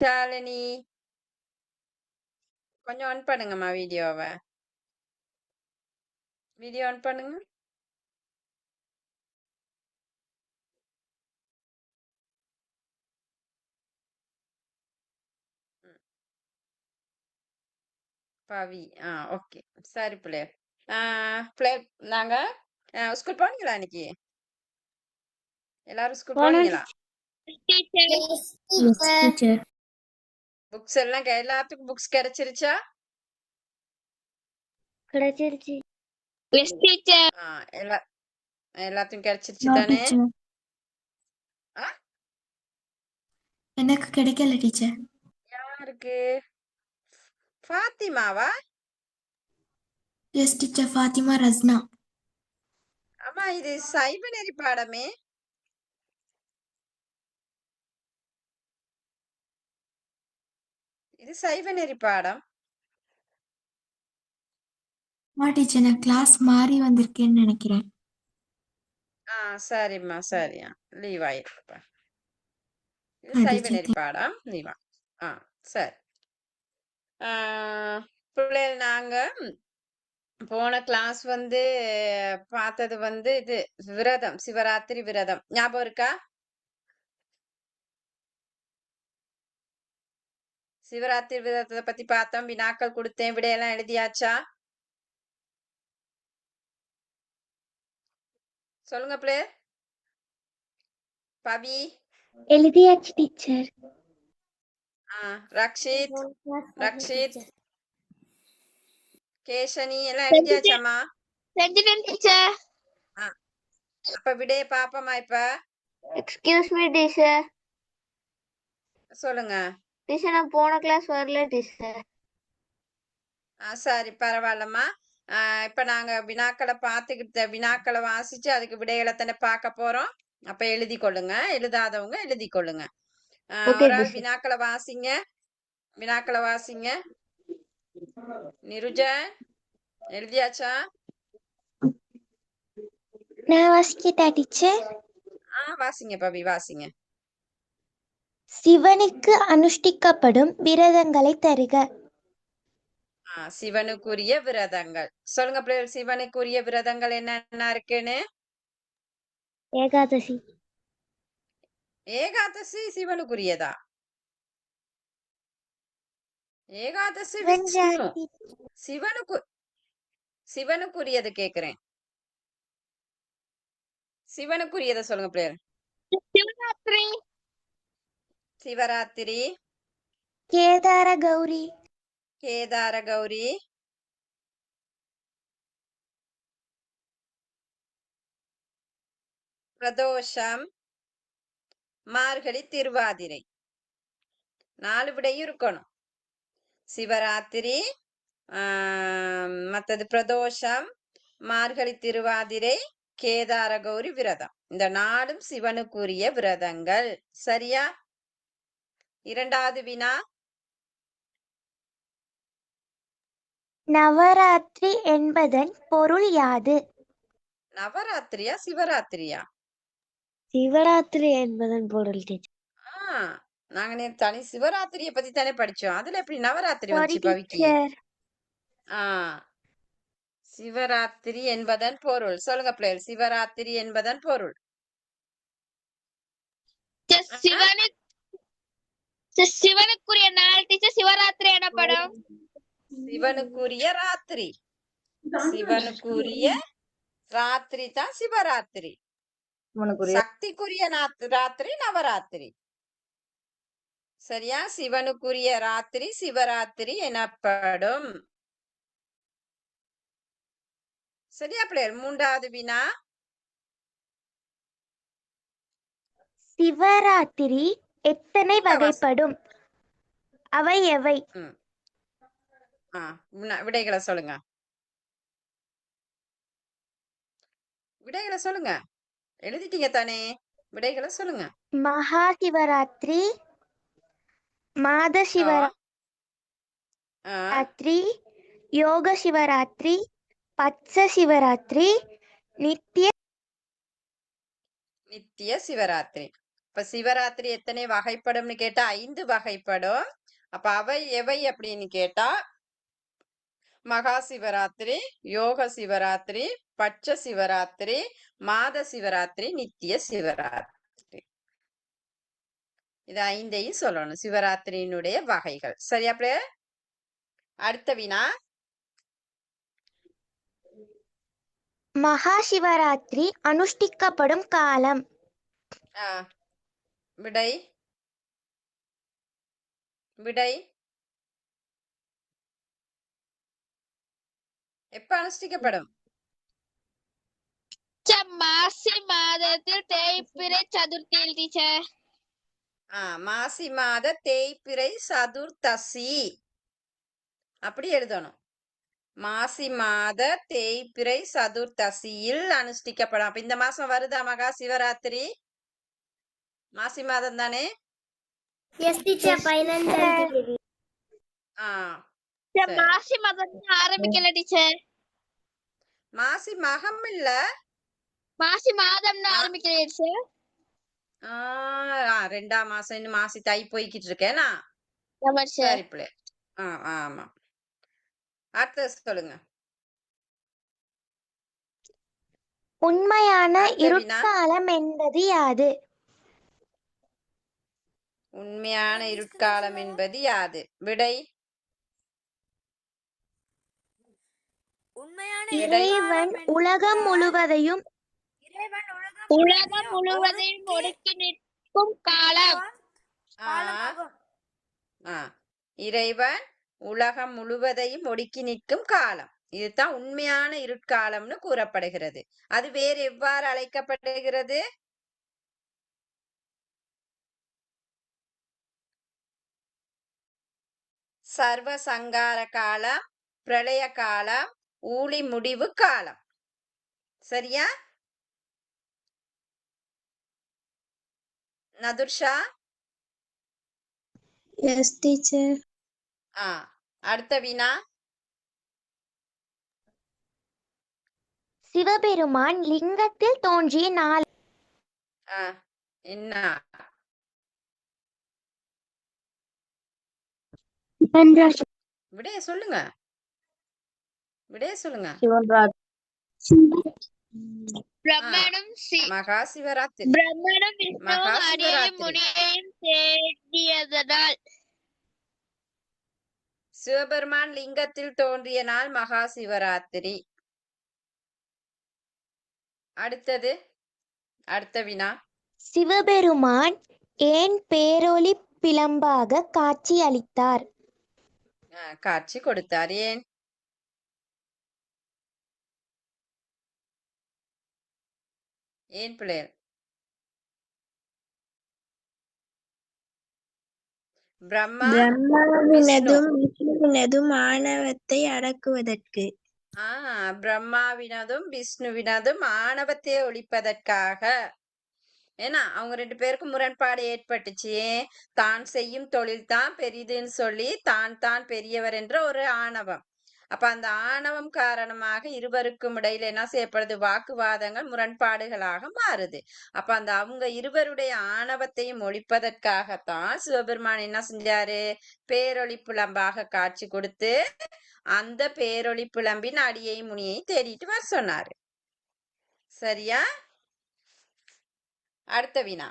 ஷாலினி கொஞ்சம் on பண்ணுங்கம்மா video on பண்ணுங்க. ம், பவி ஓகே. சரி பிள்ளை நாங்க ஸ்கூல் போனீங்களா இன்னைக்கு? எல்லாரும் ஸ்கூல் போனீங்களா? புக்ஸ் எல்லாம் எல்லாத்துக்கும் புக்ஸ் கிடைச்சிருச்சா? கிடைச்சிருச்சு. எல்லாத்துக்கும் கிடைச்சிருச்சு தானே? எனக்கு கிடைக்கல டீச்சர். யாருக்கு? ஃபாத்திமாவா? Yes teacher, Fathima Rasna. ஆமா, இது சைவ நெறி பாடமே. இது சைவ நெறி பாடம். டீச்சர், நான் கிளாஸ் மாறி வந்திருக்கேன்னு நினைக்கிறேன். சரிம்மா சரியா, லீவ் ஆயிருப்பா. இது சைவ டீச்சர், நெறி பாடம், லீவா? சரி. பிள்ளைகள் நாங்க போன கிளாஸ் பார்த்தது இது விரதம், சிவராத்திரி விரதம் ஞாபகம் இருக்கா? சிவராத்திரி விரதத்தை பத்தி பார்த்தோம், வினாக்கள் கொடுத்தேன், விடையெல்லாம் எழுதியாச்சா? சொல்லுங்க பிள்ளை. பவி எழுதியாச்சு டீச்சர். ரக்ஷித் கேஷனி எல்லாம் எழுதியாச்சாமா? அப்ப விடைய பாப்போமா இப்ப? Excuse me teacher. சொல்லுங்க. டீச்சர், நான் போன கிளாஸ் வரல டீச்சர். சரி பரவாயில்லம்மா. இப்ப நாங்க வினாக்களை வாசிச்சு அதுக்கு விடைகளை தானே பார்க்க போறோம். அப்ப எழுதி கொள்ளுங்க, எழுதாதவங்க எழுதி கொள்ளுங்க. ஒரு ஆள் வினாக்களை வாசிங்க. நிருஜன் எழுதியாச்சா? நான் வாசிக்கிட்டா டீச்சர்? வாசிங்க பவி, வாசிங்க. சிவனுக்கு அனுஷ்டிக்கப்படும் விரதங்களை தருக. சிவனுக்குரிய விரதங்கள் சொல்லுங்க பிள்ளைகள். சிவனுக்குரிய விரதங்கள் என்னென்ன இருக்குன்னு? ஏகாதசி. ஏகாதசி சிவனுக்குரியதா? ஏகாதசி விஷ்ணு. சிவனுக்குரியது கேக்குறேன். சிவனுக்குரியத சொல்லுங்க பிள்ளைகள். சிவராத்திரி. கேதார கௌரி. பிரதோஷம், மார்கழி திருவாதிரை. 4 விடையும் இருக்கணும். சிவராத்திரி, மற்றது பிரதோஷம், மார்கழி திருவாதிரை, கேதார கௌரி விரதம். இந்த 4ம் சிவனுக்குரிய விரதங்கள். சரியா? இரண்டாவது வினா. நவராத்திரி என்பதன் பொருள் யாது? நவராத்திரியா சிவராத்திரியா? சிவராத்திரி என்பதன் பொருள் டீச்சர். நாங்க நேற்று தனி சிவராத்திரிய பத்தி தானே படிச்சோம். அதுல எப்படி நவராத்திரி வந்துச்சு பவிக்கு? சிவராத்திரி என்பதன் பொருள் சொல்லுங்க பிள்ளைகள். சிவராத்திரி என்பதன் பொருள் சிவனுக்குரிய நாள் டீச்சர். சிவராத்திரி எனப்படும். சிவனுக்குரிய ராத்திரி. சிவனுக்குரிய ராத்திரி தான் சிவராத்திரி. சக்திக்குரிய ராத்திரி நவராத்திரி. சரியா? சிவனுக்குரிய ராத்திரி சிவராத்திரி எனப்படும். சரியா பிள்ளைகள்? மூன்றாவது வினா. சிவராத்திரி எத்தனை வகைப்படும்? அவை எவை? விடைகளை சொல்லுங்க. விடைகளை சொல்லுங்க. எழுதிட்டீங்க தானே? விடைகளை சொல்லுங்க. மகா சிவராத்திரி, மாத சிவராத்திரி, யோக சிவராத்திரி, பட்ச சிவராத்திரி, நித்திய சிவராத்திரி. இப்ப சிவராத்திரி எத்தனை வகைப்படும்னு கேட்டா 5 வகைப்படும். அப்ப அவை எவை அப்படின்னு கேட்டா மகா சிவராத்திரி, யோக சிவராத்திரி, பட்ச சிவராத்திரி, மாத சிவராத்திரி, நித்திய சிவராத்திரி. இது 5ஐயும் சொல்லணும். சிவராத்திரியினுடைய வகைகள். சரியா பிள்ளை? அடுத்த வினா. மகா சிவராத்திரி அனுஷ்டிக்கப்படும் காலம். ஆ, விடை விடை எப்ப அனுஷ்டிக்கப்படும்? மாசி மாதத்தில் தேய்பிறை சதுர்த்தியில் டீச்சர். மாசி மாத தேய்பிறை சதுர்த்தசி அப்படி எழுதணும். மாசி மாத தேய்பிறை சதுர்த்தசியில் அனுஷ்டிக்கப்படும். அப்ப இந்த மாசம் வருதா மகா சிவராத்திரி? மாசி மாதம் தானே? சரி. மாசி மாதம் ஆரம்பிக்கல டீச்சர். மாசி மகம் இல்ல, மாசி மாதம் ஆரம்பிக்கல டீச்சர். 2ஆம் மாசம் இன்னும் மாசி தை போய்கிட்டு இருக்கேனா? சரி பிள்ளை. ஆமா. அடுத்த சொல்லுங்க. உண்மையான அடுத்த வினா. இருட்காலம் என்பது யாது? உண்மையான இருட்காலம் என்பது யாது? விடை இறைவன் உலகம் முழுவதையும் ஒடுக்கி நிற்கும் காலம். இறைவன் உலகம் முழுவதையும் ஒடுக்கி நிற்கும் காலம். இதுதான் உண்மையான இருட்காலம்னு கூறப்படுகிறது. அது வேறு எவ்வாறு அழைக்கப்படுகிறது? சர்வ சங்கார காலம், பிரளய காலம், ஊழி முடிவு காலம். சரியா நதுர்ஷா? S teacher. அடுத்த வினா. சிவபெருமான் லிங்கத்தில் தோன்றிய நாள். என்ன? விடைய சொல்லுங்க. மகா சிவராத்திரி. மகா சிவராத்திரி. சிவபெருமான் லிங்கத்தில் தோன்றிய நாள் மகா சிவராத்திரி. அடுத்த வினா. சிவபெருமான் ஏன் பேரொளி பிழம்பாக காட்சி அளித்தார்? காட்சி கொடுத்தார். ஏன் பிள்ளையர்? பிரம்மாவினதும் விஷ்ணுவினதும் ஆணவத்தை அடக்குவதற்கு. பிரம்மாவினதும் விஷ்ணுவினதும் ஆணவத்தை ஒழிப்பதற்காக. ஏன்னா அவங்க 2 பேருக்கும் முரண்பாடு ஏற்பட்டுச்சு. தான் செய்யும் தொழில் தான் பெரிதுன்னு சொல்லி தான் பெரியவர் என்ற ஒரு ஆணவம். அப்ப அந்த ஆணவம் காரணமாக இருவருக்கும் இடையில என்ன செய்யப்படுது? வாக்குவாதங்கள், முரண்பாடுகளாக மாறுது. அப்ப அந்த அவங்க இருவருடைய ஆணவத்தையும் ஒழிப்பதற்காகத்தான் சிவபெருமான் என்ன செஞ்சாரு? பேரொளி புலம்பாக காட்சி கொடுத்து அந்த பேரொளி புலம்பின் அடியை முனியை தேடிட்டு வர சொன்னாரு. சரியா? அடுத்த வினா.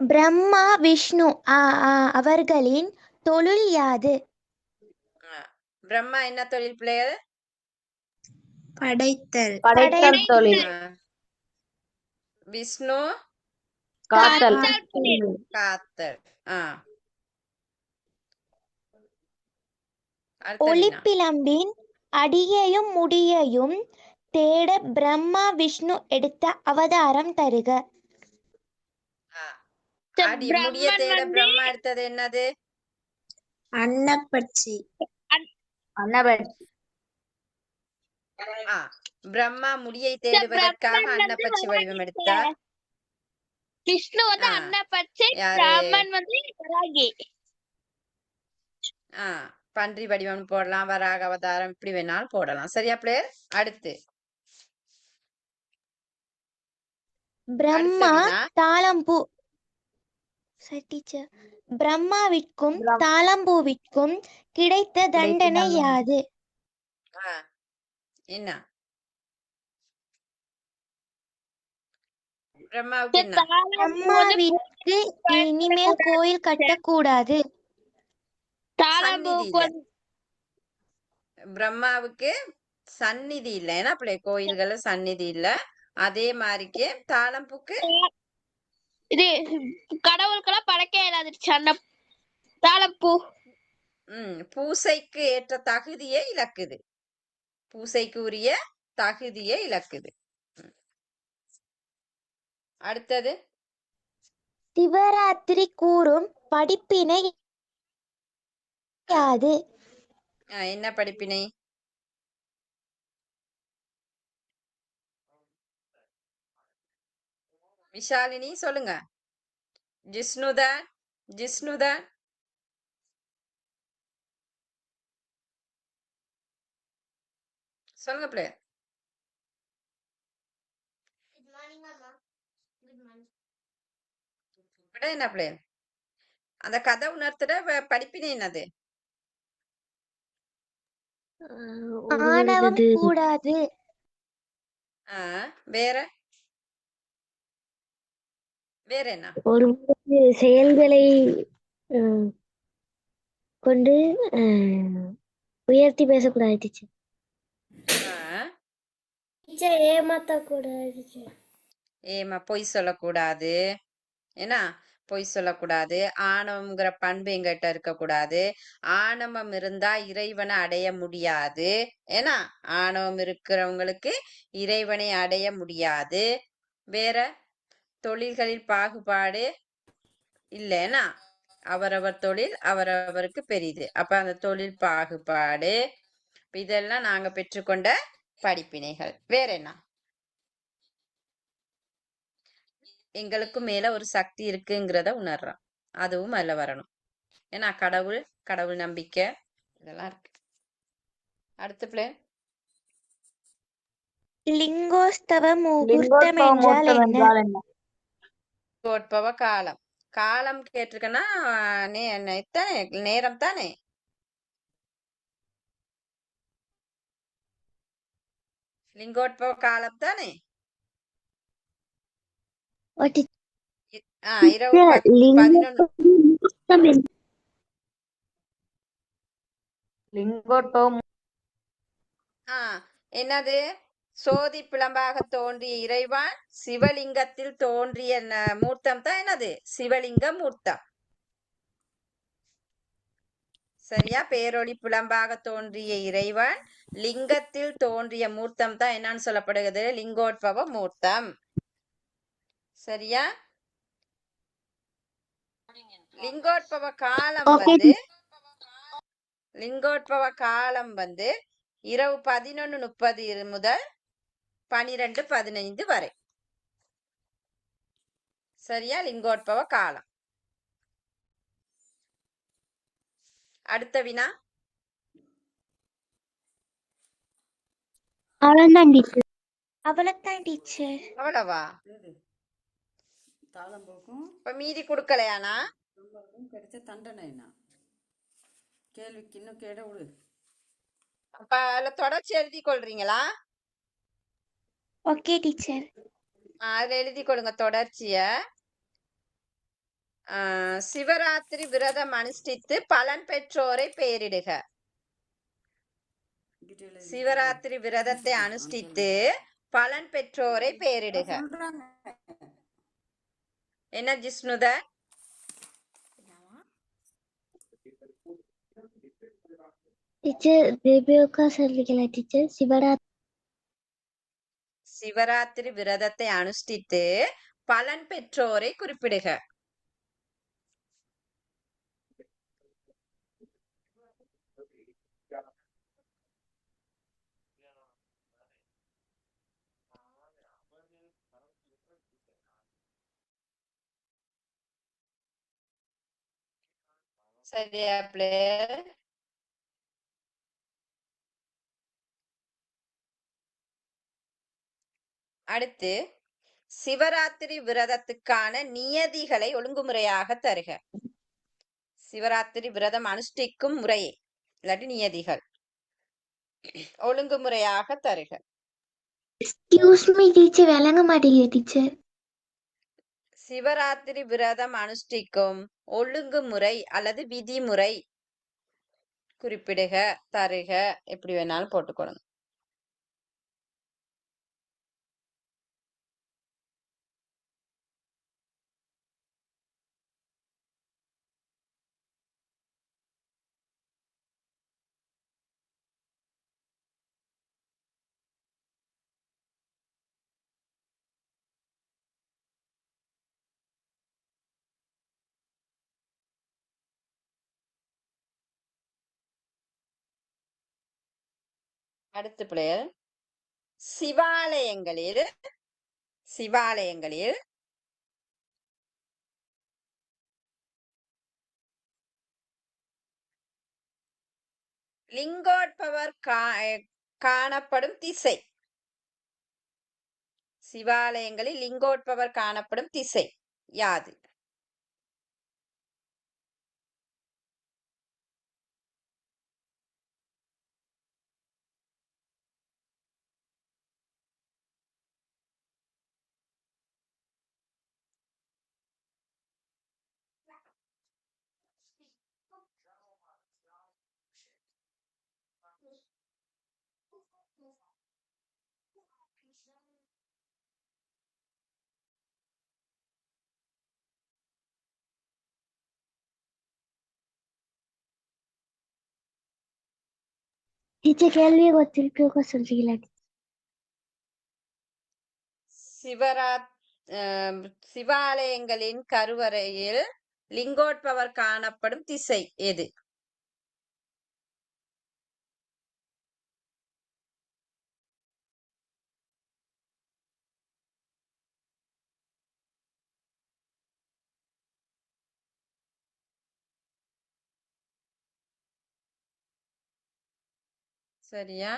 பிரம்மா விஷ்ணு அவர்களின் தொழில் யாது? பிரம்மா என்ன தொழில் பிள்ளைகள்? படைத்தல் தொழில். விஷ்ணு காத்தல். ஒளிப்பிழம்பின் அடியையும் முடியையும் தேட பிரம்மா விஷ்ணு எடுத்த அவதாரம் தருக. முடிய தேட பிரம்மா எடுத்தது என்னது? அன்னப்பட்சி. பிரம்மா முடியை தேடுவதற்காக அன்னப்பட்சி வடிவம் எடுத்தார். விஷ்ணு வந்து அன்னப்பட்சி, ராமன் வந்து வராகி. பன்றி வடிவம் போடலாம், வராக அவதாரம் இப்படி வேணாலும் போடலாம். சரியா பிள்ளையர்? அடுத்து அடுத்த பிரம்மா வினா தாளம்பூ சரி டீச்சர் பிரம்மாவிற்கும் தாளம்பூவிற்கும் கிடைத்த தண்டனை யாது? ஆ, என்ன பிரம்மாவுக்கு என்ன தாழம்பூ வந்து பிரம்மாவிற்கு இனிமேல் கோயில் கட்டக்கூடாது. தாழம்பூவுக்கு சந்நிதி இல்ல வந்து பிரம்மாவுக்கு சந்நிதி இல்ல ஏன்னா பிள்ளை கோயில்கள்ல சந்நிதி இல்ல அதே மாதிரிக்கு தாளம்பூக்கு இது கடவுளுக்கெல்லாம் படைக்க இயலாதுச்சு அந்த தாழம்பூ. பூசைக்கு ஏற்ற தகுதியை இழக்குது பூசைக்கு உரிய தகுதியை இழக்குது அடுத்தது சிவராத்திரி கூறும் படிப்பினை யாது? என்ன படிப்பினை விஷாலினி சொல்லுங்க ஜிஷ்ணுதான் ஜிஷ்ணுதான் சொல்லுங்க பிள்ளை விட என்ன பிள்ளை அந்த கதை உணர்த்துற படிப்பினை என்னது ஆணவம் கூடாது. வேற வேற என்ன ஒரு செயல்களை கொண்டு உயர்த்தி பேசக்கூடாது டீச்சர். ஏமாத்தக்கூடாது. பொய் சொல்லக்கூடாது ஏன்னா பொய் சொல்லக்கூடாது ஆணவம்ங்கிற பண்பு எங்கிட்ட இருக்கக்கூடாது ஆணவம் இருந்தா இறைவனை அடைய முடியாது ஏன்னா ஆணவம் இருக்கிறவங்களுக்கு இறைவனை அடைய முடியாது வேற தொழில்களில் பாகுபாடு இல்லைன்னா அவரவர் தொழில் அவரவருக்கு பெரிது அப்ப அந்த தொழில் பாகுபாடு இதெல்லாம் நாங்க பெற்றுக்கொண்ட படிப்பினைகள் வேற என்ன எங்களுக்கு மேல ஒரு சக்தி இருக்குங்கிறத உணர்றோம் அதுவும் அதுல வரணும் ஏன்னா கடவுள் நம்பிக்கை இதெல்லாம் இருக்கு அடுத்த பிள்ளை லிங்கோஸ்தவ முகூர்த்தம் என்றால் என்ன? லிங்கோத்பவ காலம் காலம் கேட்டிருக்கேன்னா எத்தனை நேரம் தானே லிங்கோத்பவ காலம் தானே இரவு 11 என்னது சோதி பிளம்பாக தோன்றிய இறைவன் சிவலிங்கத்தில் தோன்றிய மூர்த்தம் தான் என்னது சிவலிங்க மூர்த்தம் சரியா பேரொளி புலம்பாக தோன்றிய இறைவன் லிங்கத்தில் தோன்றிய மூர்த்தம் தான் என்னன்னு சொல்லப்படுகிறது லிங்கோத்பவ மூர்த்தம் சரியா லிங்கோத்பவ காலம் வந்து இரவு 11:30 முதல் 12:15 வரை சரியா லிங்கோத்பவ காலம் அடுத்த வினா அவ்வளவுதான் டீச்சர். அவ்வளவா இப்ப மீதி கொடுக்கலையானா கிடைச்ச தண்டனை என்ன கேள்விக்கு இன்னும் கேட விடு அப்ப அதுல தொடர்ச்சி எழுதி கொள்றீங்களா ஓகே டீச்சர். அதுல எழுதி கொடுங்க தொடர்ச்சிய சிவராத்திரி விரதம் அனுஷ்டித்து பலன் பெற்றோரை பெயரிடுக சிவராத்திரி விரதத்தை அனுஷ்டித்து பலன் பெற்றோரை பெயரிடுக என்ன ஜிஷ்ணுத சிவராத்திரி விரதத்தை அனுஷ்டித்து பலன் பெற்றோரை குறிப்பிடுக சரியா பிளேயர் அடுத்து சிவராத்திரி விரதத்துக்கான நியதிகளை ஒழுங்குமுறையாக தருக. சிவராத்திரி விரதம் அனுஷ்டிக்கும் முறையே இல்லாட்டி நியதிகள் ஒழுங்குமுறையாக தருக. எக்ஸ்கியூஸ் மீ டீச்சர், விளங்க மாட்டேங்குது டீச்சர். சிவராத்திரி விரதம் அனுஷ்டிக்கும் ஒழுங்குமுறை அல்லது விதிமுறை குறிப்பிடுக, தருக, எப்படி வேணாலும் போட்டுக்கொள்ளுங்க. அடுத்த பிள்ளைகள், சிவாலயங்களில் லிங்கோத்பவர் காணப்படும் திசை. சிவாலயங்களில் லிங்கோத்பவர் காணப்படும் திசை யாது? டீச்சர் கேள்வியை திருப்பி சொல்றீங்களா? சிவாலயங்களின் கருவறையில் லிங்கோத்பவர் காணப்படும் திசை எது? சரியா?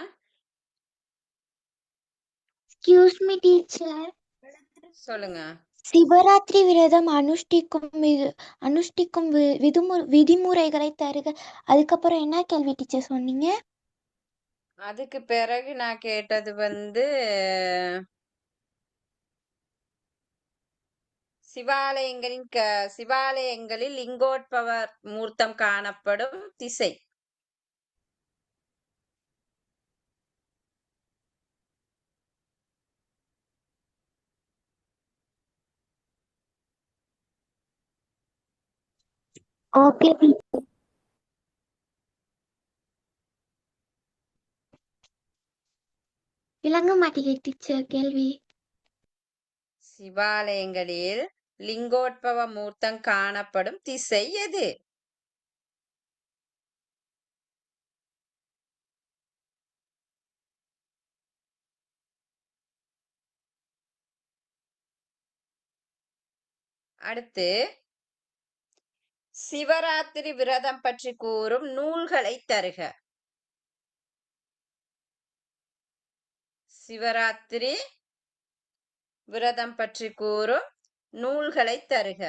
எக்ஸ்கியூஸ் மீ டீச்சர், சொல்லுங்க. சிவராத்திரி விரதம் அனுஷ்டிக்கும் விதிமுறைகளை தருக. அதுக்கப்புறம் என்ன கேள்வி டீச்சர் சொன்னீங்க? அதுக்கு பிறகு நான் கேட்டது சிவாலயங்களில் லிங்கோத்பவர் மூர்த்தம் காணப்படும் திசை. ஓகே விளங்க மாட்டேங்குது டீச்சர் கேள்வி. சிவாலயங்களில் லிங்கோத்பவ மூர்த்தம் காணப்படும் திசை எது? அடுத்து, சிவராத்திரி விரதம் பற்றி கூறும் நூல்களை தருக. சிவராத்திரி விரதம் பற்றி கூறும் நூல்களை தருக.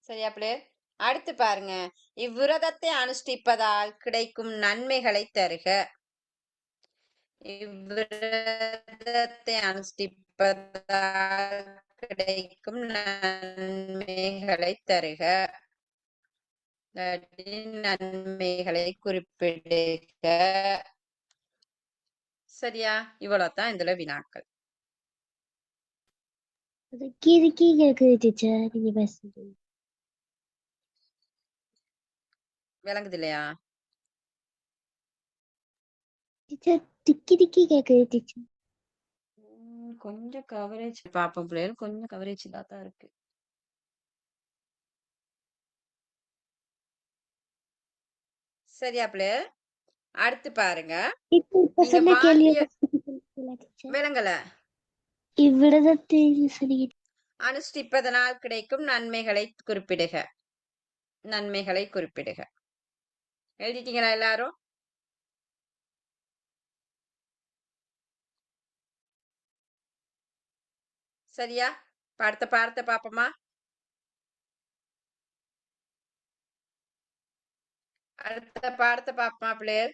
சரியா பிள்ளை? அடுத்து பாருங்க, இவ்விரதத்தை அனுஷ்டிப்பதால் கிடைக்கும் நன்மைகளை தருக. இவ்விரதத்தை அனுஷ்டிப்பதால் கிடைக்கும் நன்மைகளை தருக. நன்மைகளை குறிப்பிடுக. சரியா? இவ்வளவுதான் இதுல வினாக்கள். கீழே இருக்குது டீச்சர், நீங்க பேசுறது விளங்குது இல்லையா? டீச்சர் திக்கி திக்கி கேக்குது டீச்சர். கொஞ்சம் கவரேஜ் பாப்போம் பிள்ளைகள், கொஞ்சம் கவரேஜ் தான் இருக்கு. சரியா பிள்ளைகள்? அடுத்து பாருங்க, இப்ப நீங்க சொன்ன கேள்வி வாழ்வியல் டீச்சர். விலங்கல இவ்விடத்தில் சொன்னீங்க. அனுஷ்டிப்பதனால் கிடைக்கும் நன்மைகளை குறிப்பிடுக. நன்மைகளை குறிப்பிடுக. எழுதிட்டீங்களா எல்லாரும்? சரியா? அடுத்த பாடத்தை பாப்போமா? அடுத்த பாடத்தை பாப்போமா பிள்ளைகள்?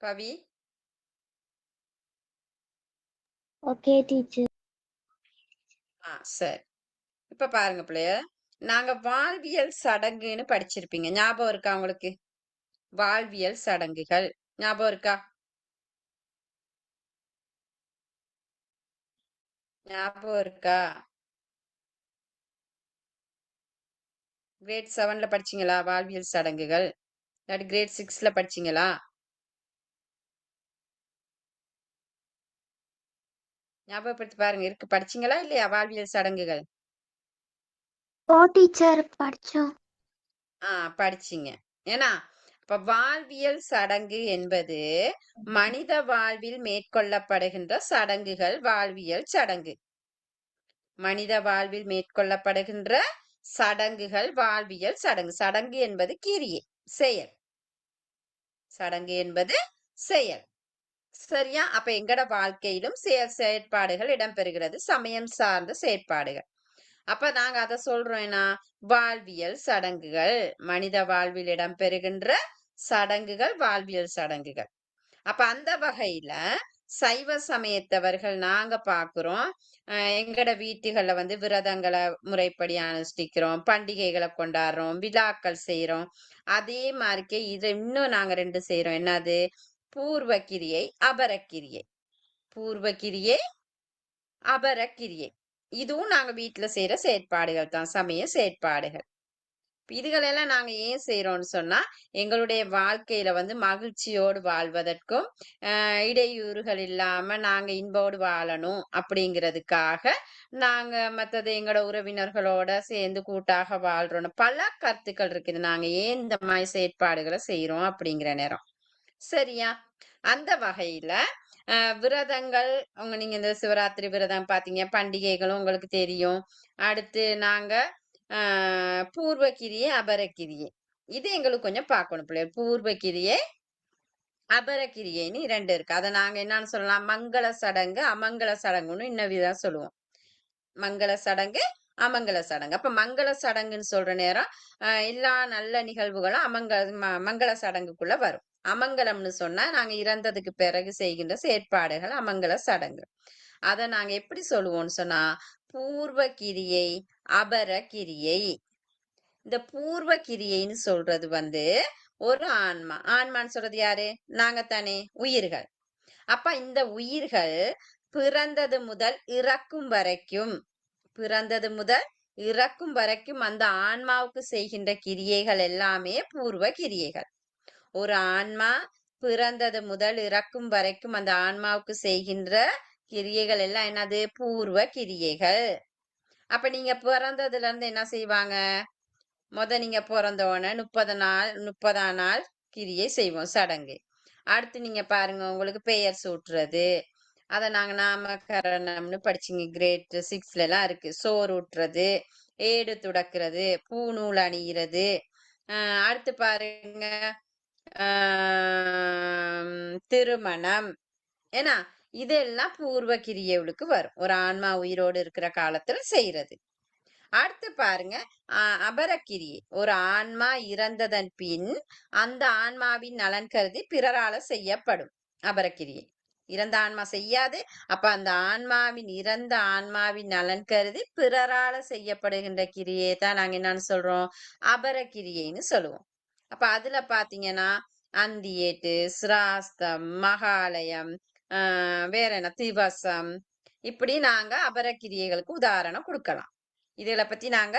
பவி, ஓகே டீச்சர். சரி. இப்ப பாருங்க பிள்ளைகள், நாங்க வாழ்வியல் சடங்குன்னு படிச்சிருப்பீங்க. ஞாபகம் இருக்கா உங்களுக்கு? வாழ்வியல் சடங்குகள் ஞாபகம் இருக்கா? ஞாபகம் இருக்கா? கிரேட் 7ல படிச்சீங்களா வாழ்வியல் சடங்குகள்? இல்லாட்டி கிரேட் 6ல படிச்சீங்களா? ஞாபகப்படுத்தி பாருங்க, இருக்கு. படிச்சீங்களா இல்லையா வாழ்வியல் சடங்குகள்? ஓ டீச்சர் படிச்சோம். படிச்சீங்க. ஏன்னா இப்ப வாழ்வியல் சடங்கு என்பது மனித வாழ்வில் மேற்கொள்ளப்படுகின்ற சடங்குகள் வாழ்வியல் சடங்கு. மனித வாழ்வில் மேற்கொள்ளப்படுகின்ற சடங்குகள் வாழ்வியல் சடங்கு. சடங்கு என்பது கிரியை, செயல். சடங்கு என்பது செயல். சரியா? அப்ப எங்கட வாழ்க்கையிலும் செயற்பாடுகள் இடம்பெறுகிறது, சமயம் சார்ந்த செயற்பாடுகள். அப்ப நாங்க அதை சொல்றோம்னா வாழ்வியல் சடங்குகள், மனித வாழ்வில் இடம்பெறுகின்ற சடங்குகள் வாழ்வியல் சடங்குகள். அப்ப அந்த வகையில சைவ சமயத்தவர்கள் நாங்க பாக்குறோம், எங்கட வீட்டுகள்ல வந்து விரதங்களை முறைப்படி அனுஷ்டிக்கிறோம், பண்டிகைகளை கொண்டாடுறோம், விழாக்கள் செய்யறோம். அதே மாதிரிக்கே இது இன்னும் நாங்க 2 செய்யறோம். என்னது? பூர்வகிரியை, அபரக்கிரியை. பூர்வகிரியை, அபரக்கிரியை. இதுவும் நாங்க வீட்டுல செய்யற செயற்பாடுகள் தான், சமய செயற்பாடுகள். இதுகளெல்லாம் நாங்க ஏன் செய்யறோம்னு சொன்னா, எங்களுடைய வாழ்க்கையில வந்து மகிழ்ச்சியோடு வாழ்வதற்கும், இடையூறுகள் இல்லாம நாங்க இன்போடு வாழணும் அப்படிங்கிறதுக்காக நாங்க மற்றது எங்களோட உறவினர்களோட சேர்ந்து கூட்டாக வாழ்றோம். பல கருத்துக்கள் இருக்குது நாங்க ஏன் இந்த மாதிரி செயற்பாடுகளை செய்யறோம் அப்படிங்கிற நேரம். சரியா? அந்த வகையில விரதங்கள், நீங்க இந்த சிவராத்திரி விரதம் பாத்தீங்க, பண்டிகைகளும் உங்களுக்கு தெரியும். அடுத்து நாங்க பூர்வகிரியை, அபரக்கிரியை, இது எங்களுக்கு கொஞ்சம் பார்க்கணும் பிள்ளைகள். பூர்வகிரியை, அபரக்கிரியைன்னு 2 இருக்கு. அதை நாங்க என்னன்னு சொல்லலாம்? மங்கள சடங்கு, அமங்கல சடங்குன்னு இன்னும் விதம் சொல்லுவோம். மங்கள சடங்கு, அமங்கல சடங்கு. அப்ப மங்கள சடங்குன்னு சொல்ற நேரம் எல்லா நல்ல நிகழ்வுகளும் மங்கள சடங்குக்குள்ள வரும். அமங்கலம்னு சொன்னா நாங்க இறந்ததுக்கு பிறகு செய்கின்ற செயற்பாடுகள் அமங்கல சடங்கு. அதை நாங்க எப்படி சொல்லுவோம்னு சொன்னா பூர்வ கிரியை, அபர கிரியை. இந்த பூர்வ கிரியைன்னு சொல்றது வந்து ஒரு ஆன்மா. ஆன்மான்னு சொல்றது யாரு? நாங்க தானே, உயிர்கள். அப்ப இந்த உயிர்கள் பிறந்தது முதல் இறக்கும் வரைக்கும், பிறந்தது முதல் இறக்கும் வரைக்கும் அந்த ஆன்மாவுக்கு செய்கின்ற கிரியைகள் எல்லாமே பூர்வ கிரியைகள். ஒரு ஆன்மா பிறந்தது முதல் இறக்கும் வரைக்கும் அந்த ஆன்மாவுக்கு செய்கின்ற கிரியைகள் எல்லாம் என்னது? பூர்வ கிரியைகள். அப்ப நீங்க பிறந்ததுல இருந்து என்ன செய்வாங்க? நீங்க பிறந்தோடனே 30ஆம் நாள் கிரியை செய்வோம், சடங்கு. அடுத்து நீங்க பாருங்க, உங்களுக்கு பெயர் சூட்டுறது, அதை நாங்க நாமகரணம்னு படிச்சீங்க, கிரேட் 6ல எல்லாம் இருக்கு. சோறு ஊட்டுறது, ஏடு துடக்கிறது, பூநூல் அணிகிறது. அடுத்து பாருங்க, திருமணம். ஏன்னா இதெல்லாம் பூர்வ கிரியைகளுக்கு வரும், ஒரு ஆன்மா உயிரோடு இருக்கிற காலத்துல செய்யறது. அடுத்து பாருங்க, அபரக்கிரியை. ஒரு ஆன்மா இறந்ததன் பின் அந்த ஆன்மாவின் நலன் கருதி பிறரால செய்யப்படும் அபரக்கிரியை. இறந்த ஆன்மா செய்யாது. அப்ப அந்த இறந்த ஆன்மாவின் நலன் கருதி பிறரால செய்யப்படுகின்ற கிரியை தான் நாங்க என்னன்னு சொல்றோம்? அபரக்கிரியைன்னு சொல்லுவோம். அப்ப அதுல பாத்தீங்கன்னா அந்தியேட்டு, சிராஸ்தம், மகாலயம், வேற என்ன, திவசம், இப்படி நாங்க அபரக்கிரியைகளுக்கு உதாரணம் கொடுக்கலாம். இதுகளை பத்தி நாங்க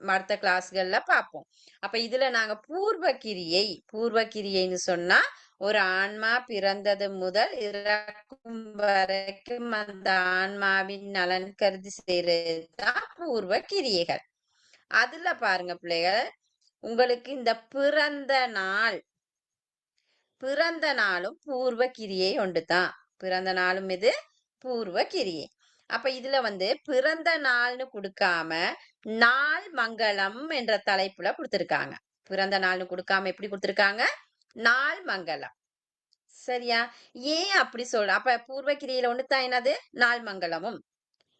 அடுத்த கிளாஸ்கள்ல பார்ப்போம். அப்ப இதுல நாங்க பூர்வ கிரியைன்னு சொன்னா ஒரு ஆன்மா பிறந்தது முதல் இறக்கும் வரைக்கும் அந்த ஆன்மாவின் நலன் கருதி செய்யறதுதான் பூர்வ கிரியைகள். அதுல பாருங்க பிள்ளைகள், உங்களுக்கு இந்த பிறந்த நாளும் பூர்வ கிரியை ஒன்றுதான். பிறந்த நாளும் இது பூர்வ கிரியை. அப்ப இதுல பிறந்த நாள்னு கொடுக்காம நாள் மங்களம் என்ற தலைப்புல கொடுத்திருக்காங்க. பிறந்த நாள்னு கொடுக்காம எப்படி கொடுத்திருக்காங்க? நாள் மங்களம். சரியா? ஏன் அப்படி சொல்ற? அப்ப பூர்வ கிரியில ஒண்ணுதான் என்னது? நாள் மங்களமும்.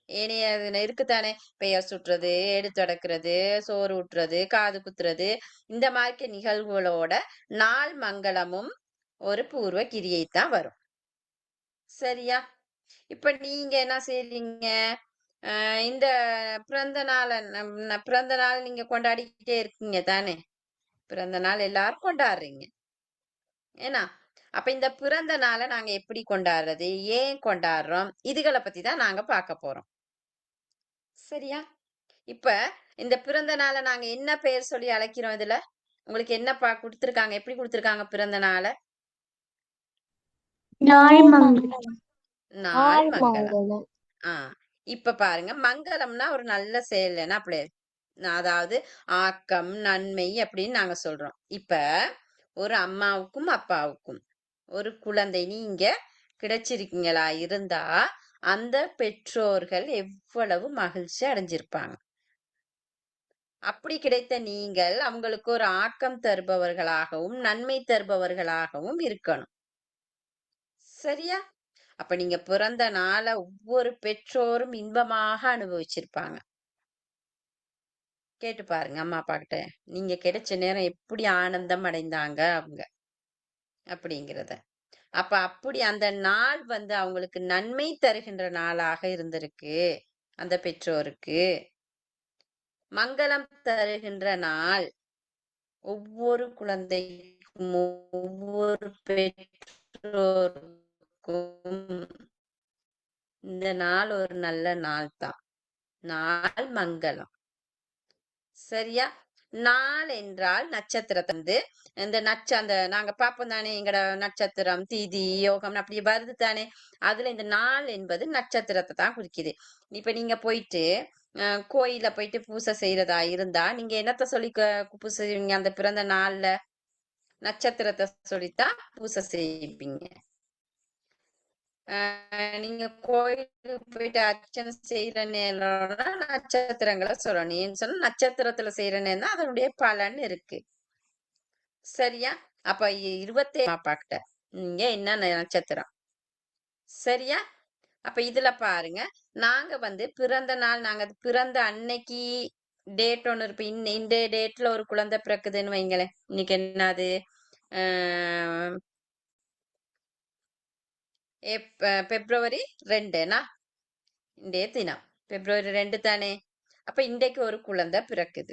ஏனைய இருக்குதானே, பெயர் சுட்டுறது, எடுத்தடக்கிறது, சோறு ஊட்டுறது, காது குத்துறது, இந்த மாதிரி நிகழ்வுகளோட நாள் மங்களமும் ஒரு பூர்வ கிரியை தான் வரும். சரியா? இப்ப நீங்க என்ன செய்றீங்க? இந்த பிறந்த நாள் நீங்க கொண்டாடிக்கிட்டே இருக்கீங்க தானே? பிறந்த நாள் எல்லாரும் கொண்டாடுறீங்க. ஏன்னா அப்ப இந்த பிறந்த நாளை நாங்க எப்படி கொண்டாடுறது, ஏன் கொண்டாடுறோம், இதுகளை பத்தி தான் நாங்க பார்க்க போறோம். சரியா? இப்ப இந்த பிறந்த நாளை நாங்க என்ன பெயர் சொல்லி அழைக்கிறோம்? இதுல உங்களுக்கு என்ன கொடுத்திருக்காங்க? எப்படி கொடுத்திருக்காங்க பிறந்த நாளை? நாள் மங்களம். நாள் மங்களம். இப்ப பாருங்க, மங்களம்னா ஒரு நல்ல செயல், என்ன அப்படி, அதாவது ஆக்கம், நன்மை அப்படின்னு நாங்க சொல்றோம். இப்ப ஒரு அம்மாவுக்கும் அப்பாவுக்கும் ஒரு குழந்தை நீங்க கிடைச்சிருக்கீங்களா இருந்தா அந்த பெற்றோர்கள் எவ்வளவு மகிழ்ச்சி அடைஞ்சிருப்பாங்க. அப்படி கிடைத்த நீங்கள் அவங்களுக்கு ஒரு ஆக்கம் தருபவர்களாகவும் நன்மை தருபவர்களாகவும் இருக்கணும். சரியா? அப்ப நீங்க பிறந்த நாளை ஒவ்வொரு பெற்றோரும் இன்பமாக அனுபவிச்சிருப்பாங்க. கேட்டு பாருங்க அம்மா அப்பா கிட்ட, நீங்க கிடைச்ச நேரம் எப்படி ஆனந்தம் அடைந்தாங்க அவங்க அப்படிங்கிறத. அப்ப அப்படி அந்த நாள் அவங்களுக்கு நன்மை தருகின்ற நாளாக இருந்திருக்கு. அந்த பெற்றோருக்கு மங்களம் தருகின்ற நாள். ஒவ்வொரு குழந்தைக்கும் ஒவ்வொரு பெற்றோருக்கும் இந்த நாள் ஒரு நல்ல நாள் தான். நாள் மங்களம். சரியா? நாள் என்றால் நட்சத்திரத்தை இந்த அந்த நாங்க பார்ப்போம் தானே, எங்கட நட்சத்திரம், தீதி, யோகம் அப்படி வருது தானே. அதுல இந்த நாள் என்பது நட்சத்திரத்தை தான் குறிக்குது. இப்ப நீங்க போயிட்டு கோயில போயிட்டு பூசை செய்யறதா இருந்தா நீங்க என்னத்த சொல்லி பூசை செய்வீங்க? அந்த பிறந்த நாள்ல நட்சத்திரத்தை சொல்லித்தான் பூசை செய்வீங்க. நீங்க கோயிலுக்கு போயிட்டு அர்ச்சனை செய்யற நேரம் நட்சத்திரங்களை சொல்லணும். ஏன்னு சொன்னா நட்சத்திரத்துல செய்யற நேரம் தான் அதனுடைய பலன் இருக்கு. சரியா? அப்ப 27 பாக்கிட்ட நீங்க என்ன நட்சத்திரம்? சரியா? அப்ப இதுல பாருங்க, நாங்க பிறந்த நாள், நாங்க பிறந்த அன்னைக்கு டேட் ஒண்ணு இருப்ப. இந்த டேட்ல ஒரு குழந்தை பிறக்குதுன்னு வைங்களேன். இன்னைக்கு என்னது, பிப்ரவரி 2னா இன்றைய தினம் பிப்ரவரி 2 தானே. அப்ப இன்றைக்கு ஒரு குழந்தை பிறக்குது.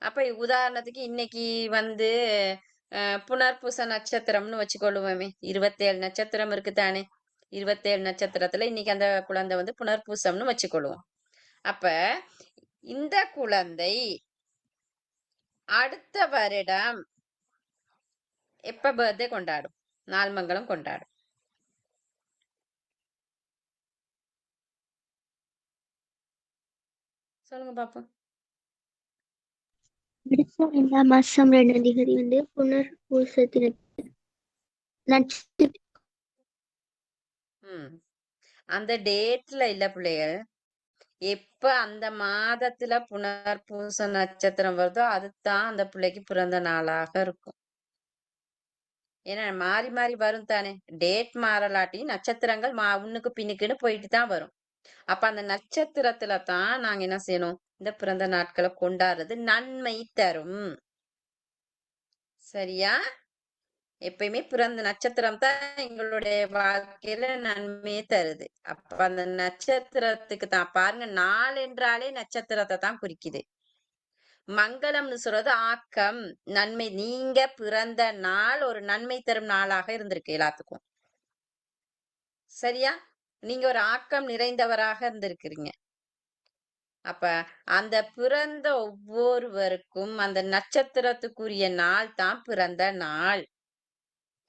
அப்ப உதாரணத்துக்கு இன்னைக்கு புனர்பூச நட்சத்திரம்னு வச்சுக்கொள்ளுவோமே. 27 நட்சத்திரம் இருக்கு தானே. 27 நட்சத்திரத்துல இன்னைக்கு அந்த குழந்தை புனர்பூசம்னு வச்சுக்கொள்ளுவோம். அப்ப இந்த குழந்தை அடுத்த வருடம் எப்ப பர்த்டே கொண்டாடும்? நாள் மங்களம் கொண்டாடும். சொல்லுங்க பாப்போம். அடுத்த மாசம் 2ஆம் தேதி புனர்பூசத்தின நட்சத்திரம். அந்த டேட்ல இல்ல பிள்ளைகள், எப்ப அந்த மாதத்துல புனர்பூச நட்சத்திரம் வருதோ அதுதான் அந்த பிள்ளைக்கு பிறந்த நாளாக இருக்கும். ஏன்னா மாறி மாறி வரும் தானே. டேட் மாறலாட்டி நட்சத்திரங்கள் முன்னுக்கு பின்னுக்குன்னு போயிட்டு தான் வரும். அப்ப அந்த நட்சத்திரத்துல தான் நாங்க என்ன செய்யணும்? இந்த பிறந்த நாட்களை கொண்டாடுறது நன்மை தரும். சரியா? எப்பயுமே பிறந்த நட்சத்திரம் தான் எங்களுடைய வாழ்க்கையில நன்மையை தருது. அப்ப அந்த நட்சத்திரத்துக்கு தான் பாருங்க, நாள் என்றாலே நட்சத்திரத்தை தான் குறிக்குது. மங்களம்னு சொல்றது ஆக்கம், நன்மை. நீங்க பிறந்த நாள் ஒரு நன்மை தரும் நாளாக இருந்திருக்கு எல்லாத்துக்கும். சரியா? நீங்க ஒரு ஆக்கம் நிறைந்தவராக இருந்திருக்கிறீங்க. அப்ப அந்த பிறந்த ஒவ்வொருவருக்கும் அந்த நட்சத்திரத்துக்குரிய நாள் தான் பிறந்த நாள்.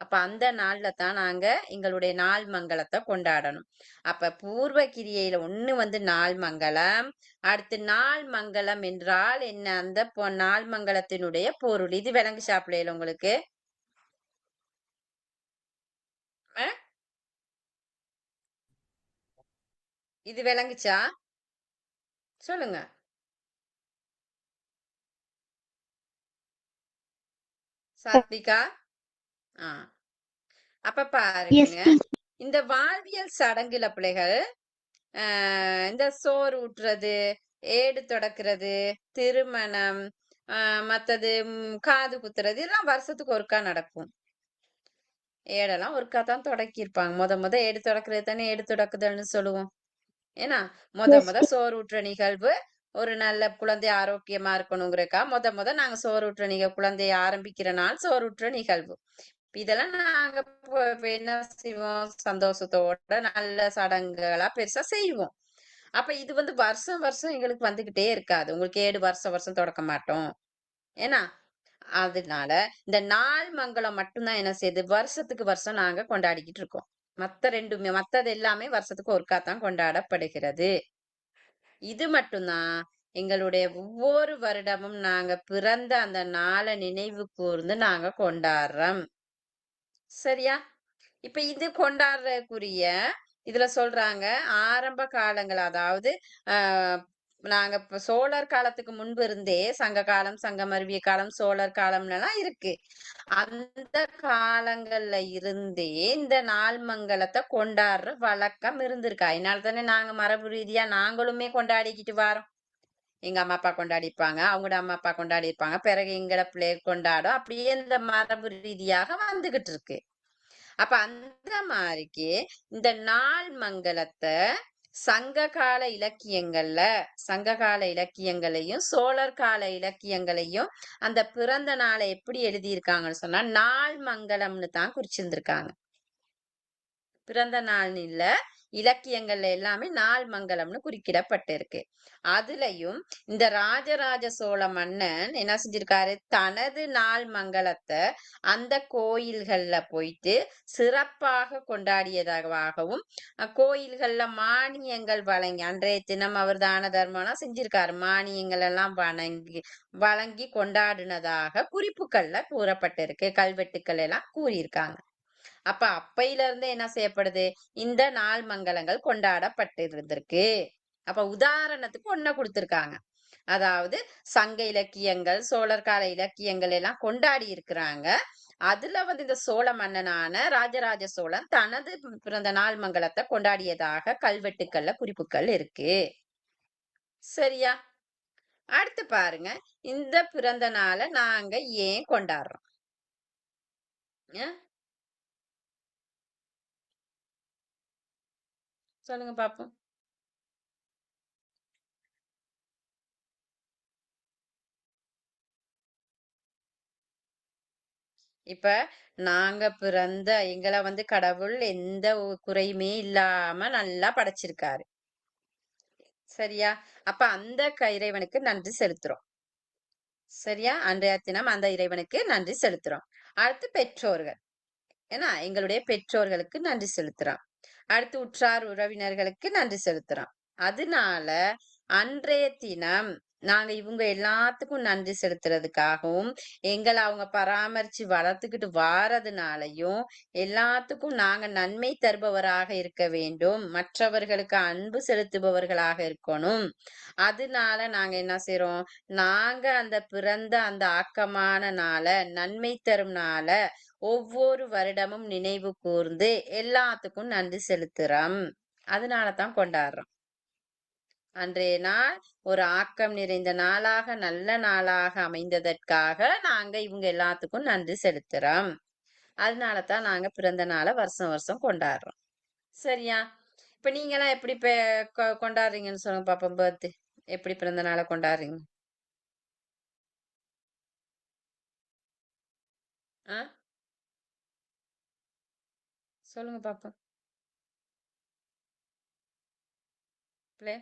அப்ப அந்த நாள்ல தான் நாங்க எங்களுடைய நாள் மங்களத்தை கொண்டாடணும். அப்ப பூர்வ கிரியையில ஒண்ணு வந்து நாள் மங்களம். அடுத்து நாள் மங்களம் என்றால் என்ன? அந்த நாள் மங்களத்தினுடைய பொருள். இது விளங்குச்சா பிள்ளைகள உங்களுக்கு? அ? இது விளங்குச்சா? சொல்லுங்க. சாத்விகா? ஆ. அப்ப எஸ் பாருங்க. டீச்சர். இந்த வாழ்வியல் சடங்குல பிள்ளைகள் இந்த சோறு ஊட்டுறது, ஏடு தொடக்கிறது, திருமணம், மத்தது காது குத்துறது இதெல்லாம் வருஷத்துக்கு ஒருக்கா நடக்கும். ஏடெல்லாம் ஒருக்கா தான் தொடக்கியிருப்பாங்க. மொத ஏடு தொடக்கிறது தானே ஏடு தொடக்குதல்னு சொல்லுவோம். ஏன்னா எஸ் மொத சோறு ஊட்டுற நிகழ்வு ஒரு நல்ல குழந்தை ஆரோக்கியமா இருக்கணுங்கிறக்கா மொத நாங்க சோறு ஊட்டுற குழந்தைய ஆரம்பிக்கிற நாள் சோறு ஊட்டுற நிகழ்வு. இதெல்லாம் நாங்க இப்ப என்ன செய்வோம்? சந்தோஷத்தோட நல்ல சடங்குகளா பெருசா செய்வோம். அப்ப இது வந்து வருஷம் வருஷம் எங்களுக்கு வந்துகிட்டே இருக்காது. உங்களுக்கு ஏடு வருஷம் வருஷம் தொடக்க மாட்டோம். ஏன்னா அதனால இந்த நாள் மங்களம் மட்டும்தான் என்ன செய்யுது? வருஷத்துக்கு வருஷம் நாங்க கொண்டாடிக்கிட்டு இருக்கோம். மத்தது எல்லாமே வருஷத்துக்கு ஒருக்கா தான் கொண்டாடப்படுகிறது. இது மட்டும்தான் எங்களுடைய ஒவ்வொரு வருடமும் நாங்க பிறந்த அந்த நாளை நினைவு கூர்ந்து நாங்க கொண்டாடுறோம். சரியா? இப்ப இது கொண்டாடுறதுக்குரிய இதுல சொல்றாங்க ஆரம்ப காலங்கள் அதாவது ஆஹ் நாங்க இப்ப சோழர் காலத்துக்கு முன்பு இருந்தே சங்க காலம் சங்கமருவிய காலம் சோழர் காலம்லாம் இருக்கு. அந்த காலங்கள்ல இருந்தே இந்த நாள் மங்களத்தை கொண்டாடுற வழக்கம் இருந்திருக்கு. அதனால தானே நாங்க மரபு ரீதியா நாங்களுமே கொண்டாடிக்கிட்டு வரோம். எங்க அம்மா அப்பா கொண்டாடிப்பாங்க அவங்களோட அம்மா அப்பா கொண்டாடி இருப்பாங்க பிறகு எங்களை பிள்ளை கொண்டாடும் அப்படியே இந்த மரபு ரீதியாக வந்துகிட்டு இருக்கு. அப்ப அந்த மாதிரிக்கு இந்த நாள் மங்களத்தை சங்க கால இலக்கியங்களையும் சோழர் கால இலக்கியங்களையும் அந்த பிறந்த நாளை எப்படி எழுதியிருக்காங்கன்னு சொன்னா நாள் மங்களம்னு தான் குறிச்சிருந்திருக்காங்க. பிறந்த நாள் இல்ல இலக்கியங்கள்ல எல்லாமே நாள் மங்களம்னு குறிக்கிடப்பட்டிருக்கு. அதுலயும் இந்த ராஜராஜ சோழ மன்னன் என்ன செஞ்சிருக்காரு? தனது நாள் மங்களத்தை அந்த கோயில்கள்ல போயிட்டு சிறப்பாக கொண்டாடியதாகவும் கோயில்கள்ல மானியங்கள் வழங்கி அன்றைய தினம் அவர் தான தர்மம்லாம் செஞ்சிருக்காரு. மானியங்கள் எல்லாம் வழங்கி கொண்டாடினதாக குறிப்புகள்ல கூறப்பட்டிருக்கு. கல்வெட்டுக்கள் எல்லாம் கூறியிருக்காங்க. அப்ப அப்பையில இருந்தே என்ன செய்யப்படுது? இந்த நாள் மங்களங்கள் கொண்டாடப்பட்டு இருந்திருக்கு. அப்ப உதாரணத்துக்கு ஒண்ண கொடுத்திருக்காங்க. அதாவது சங்க இலக்கியங்கள் சோழர் கால இலக்கியங்கள் எல்லாம் கொண்டாடி இருக்கிறாங்க. அதுல வந்து இந்த சோழ மன்னனான ராஜராஜ சோழன் தனது பிறந்த நாள் மங்களத்தை கொண்டாடியதாக கல்வெட்டுக்கள்ல குறிப்புகள் இருக்கு. சரியா? அடுத்து பாருங்க இந்த பிறந்த நாளை நாங்க ஏன் கொண்டாடுறோம்? சொல்லுங்க பாப்போம். இப்ப நாங்க பிறந்த எங்களை வந்து கடவுள் எந்த குறையுமே இல்லாம நல்லா படைச்சிருக்காரு. சரியா? அப்ப அந்த இறைவனுக்கு நன்றி செலுத்துறோம். சரியா? அன்றைய தினம் அந்த இறைவனுக்கு நன்றி செலுத்துறோம். அடுத்து பெற்றோர்கள். ஏன்னா எங்களுடைய பெற்றோர்களுக்கு நன்றி செலுத்துறோம். அடுத்து உற்றார் உறவினர்களுக்கு நன்றி செலுத்துறோம். அதனால அன்றைய தினம் நாங்க இவங்க எல்லாத்துக்கும் நன்றி செலுத்துறதுக்காகவும் எங்களை அவங்க பராமரிச்சு வளர்த்துக்கிட்டு வாரதுனாலையும் எல்லாத்துக்கும் நாங்க நன்மை தருபவராக இருக்க வேண்டும். மற்றவர்களுக்கு அன்பு செலுத்துபவர்களாக இருக்கணும். அதனால நாங்க என்ன செய்றோம்? நாங்க அந்த பிறந்த அந்த ஆக்கமான நாளை நன்மை தரும் நாளை ஒவ்வொரு வருடமும் நினைவு கூர்ந்து எல்லாத்துக்கும் நன்றி செலுத்துறோம். அதனாலதான் கொண்டாடுறோம். அன்றைய நாள் ஒரு ஆக்கம் நிறைந்த நாளாக நல்ல நாளாக அமைந்ததற்காக நாங்க இவங்க எல்லாத்துக்கும் நன்றி செலுத்துறோம். அதனாலதான் நாங்க பிறந்த நாளை வருஷம் வருஷம் கொண்டாடுறோம். சரியா? இப்ப நீங்க எல்லாம் எப்படி கொண்டாடுறீங்கன்னு சொல்லுங்க பாப்போம். பர்த்டே எப்படி பிறந்த நாளை கொண்டாடுறீங்க? ஆ சொல்லுங்க பாப்போம். பிள்ளை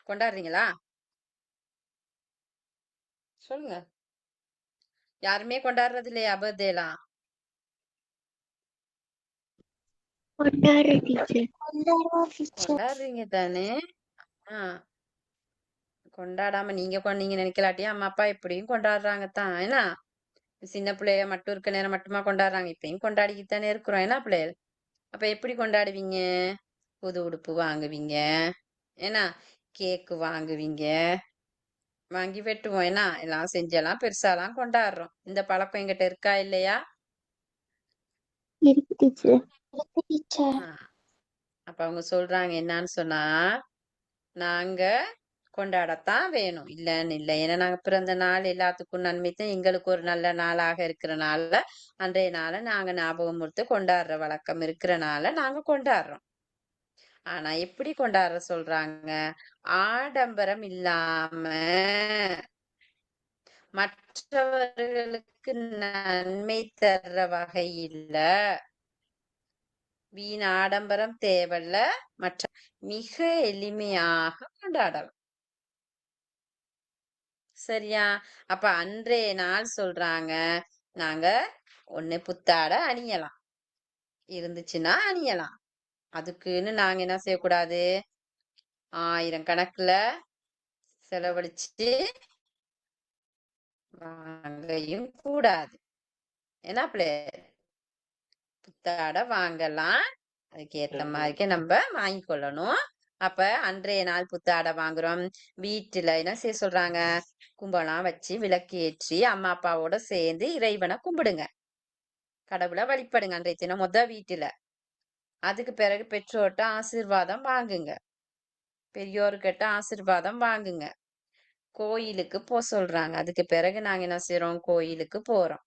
கொண்டாடுறீங்களா? சொல்லுங்க. யாருமே கொண்டாடுறது இல்லையா பர்த்டேலாம்? கொண்டாடுற டீச்சர். கொண்டாடுவோம் டீச்சர். கொண்டாடுறீங்க தானே? ஆ கொண்டாடாம நீங்க நினைக்கலாட்டியும் அம்மா அப்பா எப்படியும் கொண்டாடுறாங்க தான். ஏன்னா சின்ன பிள்ளைய மட்டும் இருக்க நேரம் மட்டுமா கொண்டாடுறாங்க? இப்பயும் கொண்டாடிக்கிட்டு தானே இருக்கிறோம். என்ன பிள்ளைகள்? அப்ப எப்படி கொண்டாடுவீங்க? புது உடுப்பு வாங்குவீங்க, ஏன்னா கேக்கு வாங்குவீங்க, வாங்கி வெட்டுவோம். ஏன்னா எல்லாம் செஞ்செல்லாம் பெருசாலாம் கொண்டாடுறோம். இந்த பழக்கம் எங்கிட்ட இருக்கா இல்லையா? இருக்கு டீச்சர். இருக்கு டீச்சர். ஆ, அப்ப அவங்க சொல்றாங்க என்னன்னு சொன்னா, நாங்க கொண்டாடத்தான் வேணும் இல்லைன்னு இல்லை. ஏன்னா நாங்க பிறந்த நாள் எல்லாத்துக்கும் நன்மை தான். எங்களுக்கு ஒரு நல்ல நாளாக இருக்கிறனால அன்றைய நாளை நாங்க ஞாபகம் கொடுத்து கொண்டாடுற வழக்கம் இருக்கிறனால நாங்க கொண்டாடுறோம். ஆனா எப்படி கொண்டாடுற சொல்றாங்க? ஆடம்பரம் இல்லாம, மற்றவர்களுக்கு நன்மை தர்ற வகையில, வீண் ஆடம்பரம் தேவையில்ல, மற்ற மிக எளிமையாக கொண்டாடலாம். சரியா? அப்ப அன்றைய நாள் சொல்றாங்க, நாங்க ஒண்ணு புத்தாடை அணியலாம், இருந்துச்சுன்னா அணியலாம். அதுக்குன்னு நாங்க என்ன செய்யக்கூடாது? 1000 கணக்குல செலவழிச்சு வாங்கையும் கூடாது. ஏன்னா புத்தாடை வாங்கலாம், அதுக்கு ஏத்த மாதிரிக்கே நம்ம வாங்கி கொள்ளணும். அப்ப அன்றைய நாள் புத்தாடை வாங்குறோம். வீட்டுல என்ன செய்ய சொல்றாங்க? கும்பலாம் வச்சு விளக்கு ஏற்றி அம்மா அப்பாவோட சேர்ந்து இறைவனை கும்பிடுங்க, கடவுளை வழிபடுங்க அன்றைய தினம் வீட்டுல. அதுக்கு பிறகு பெற்றோர்கிட்ட ஆசீர்வாதம் வாங்குங்க, பெரியோர்கிட்ட ஆசீர்வாதம் வாங்குங்க. கோயிலுக்கு போக சொல்றாங்க. அதுக்கு பிறகு நாங்க என்ன செய்யறோம்? கோயிலுக்கு போறோம்.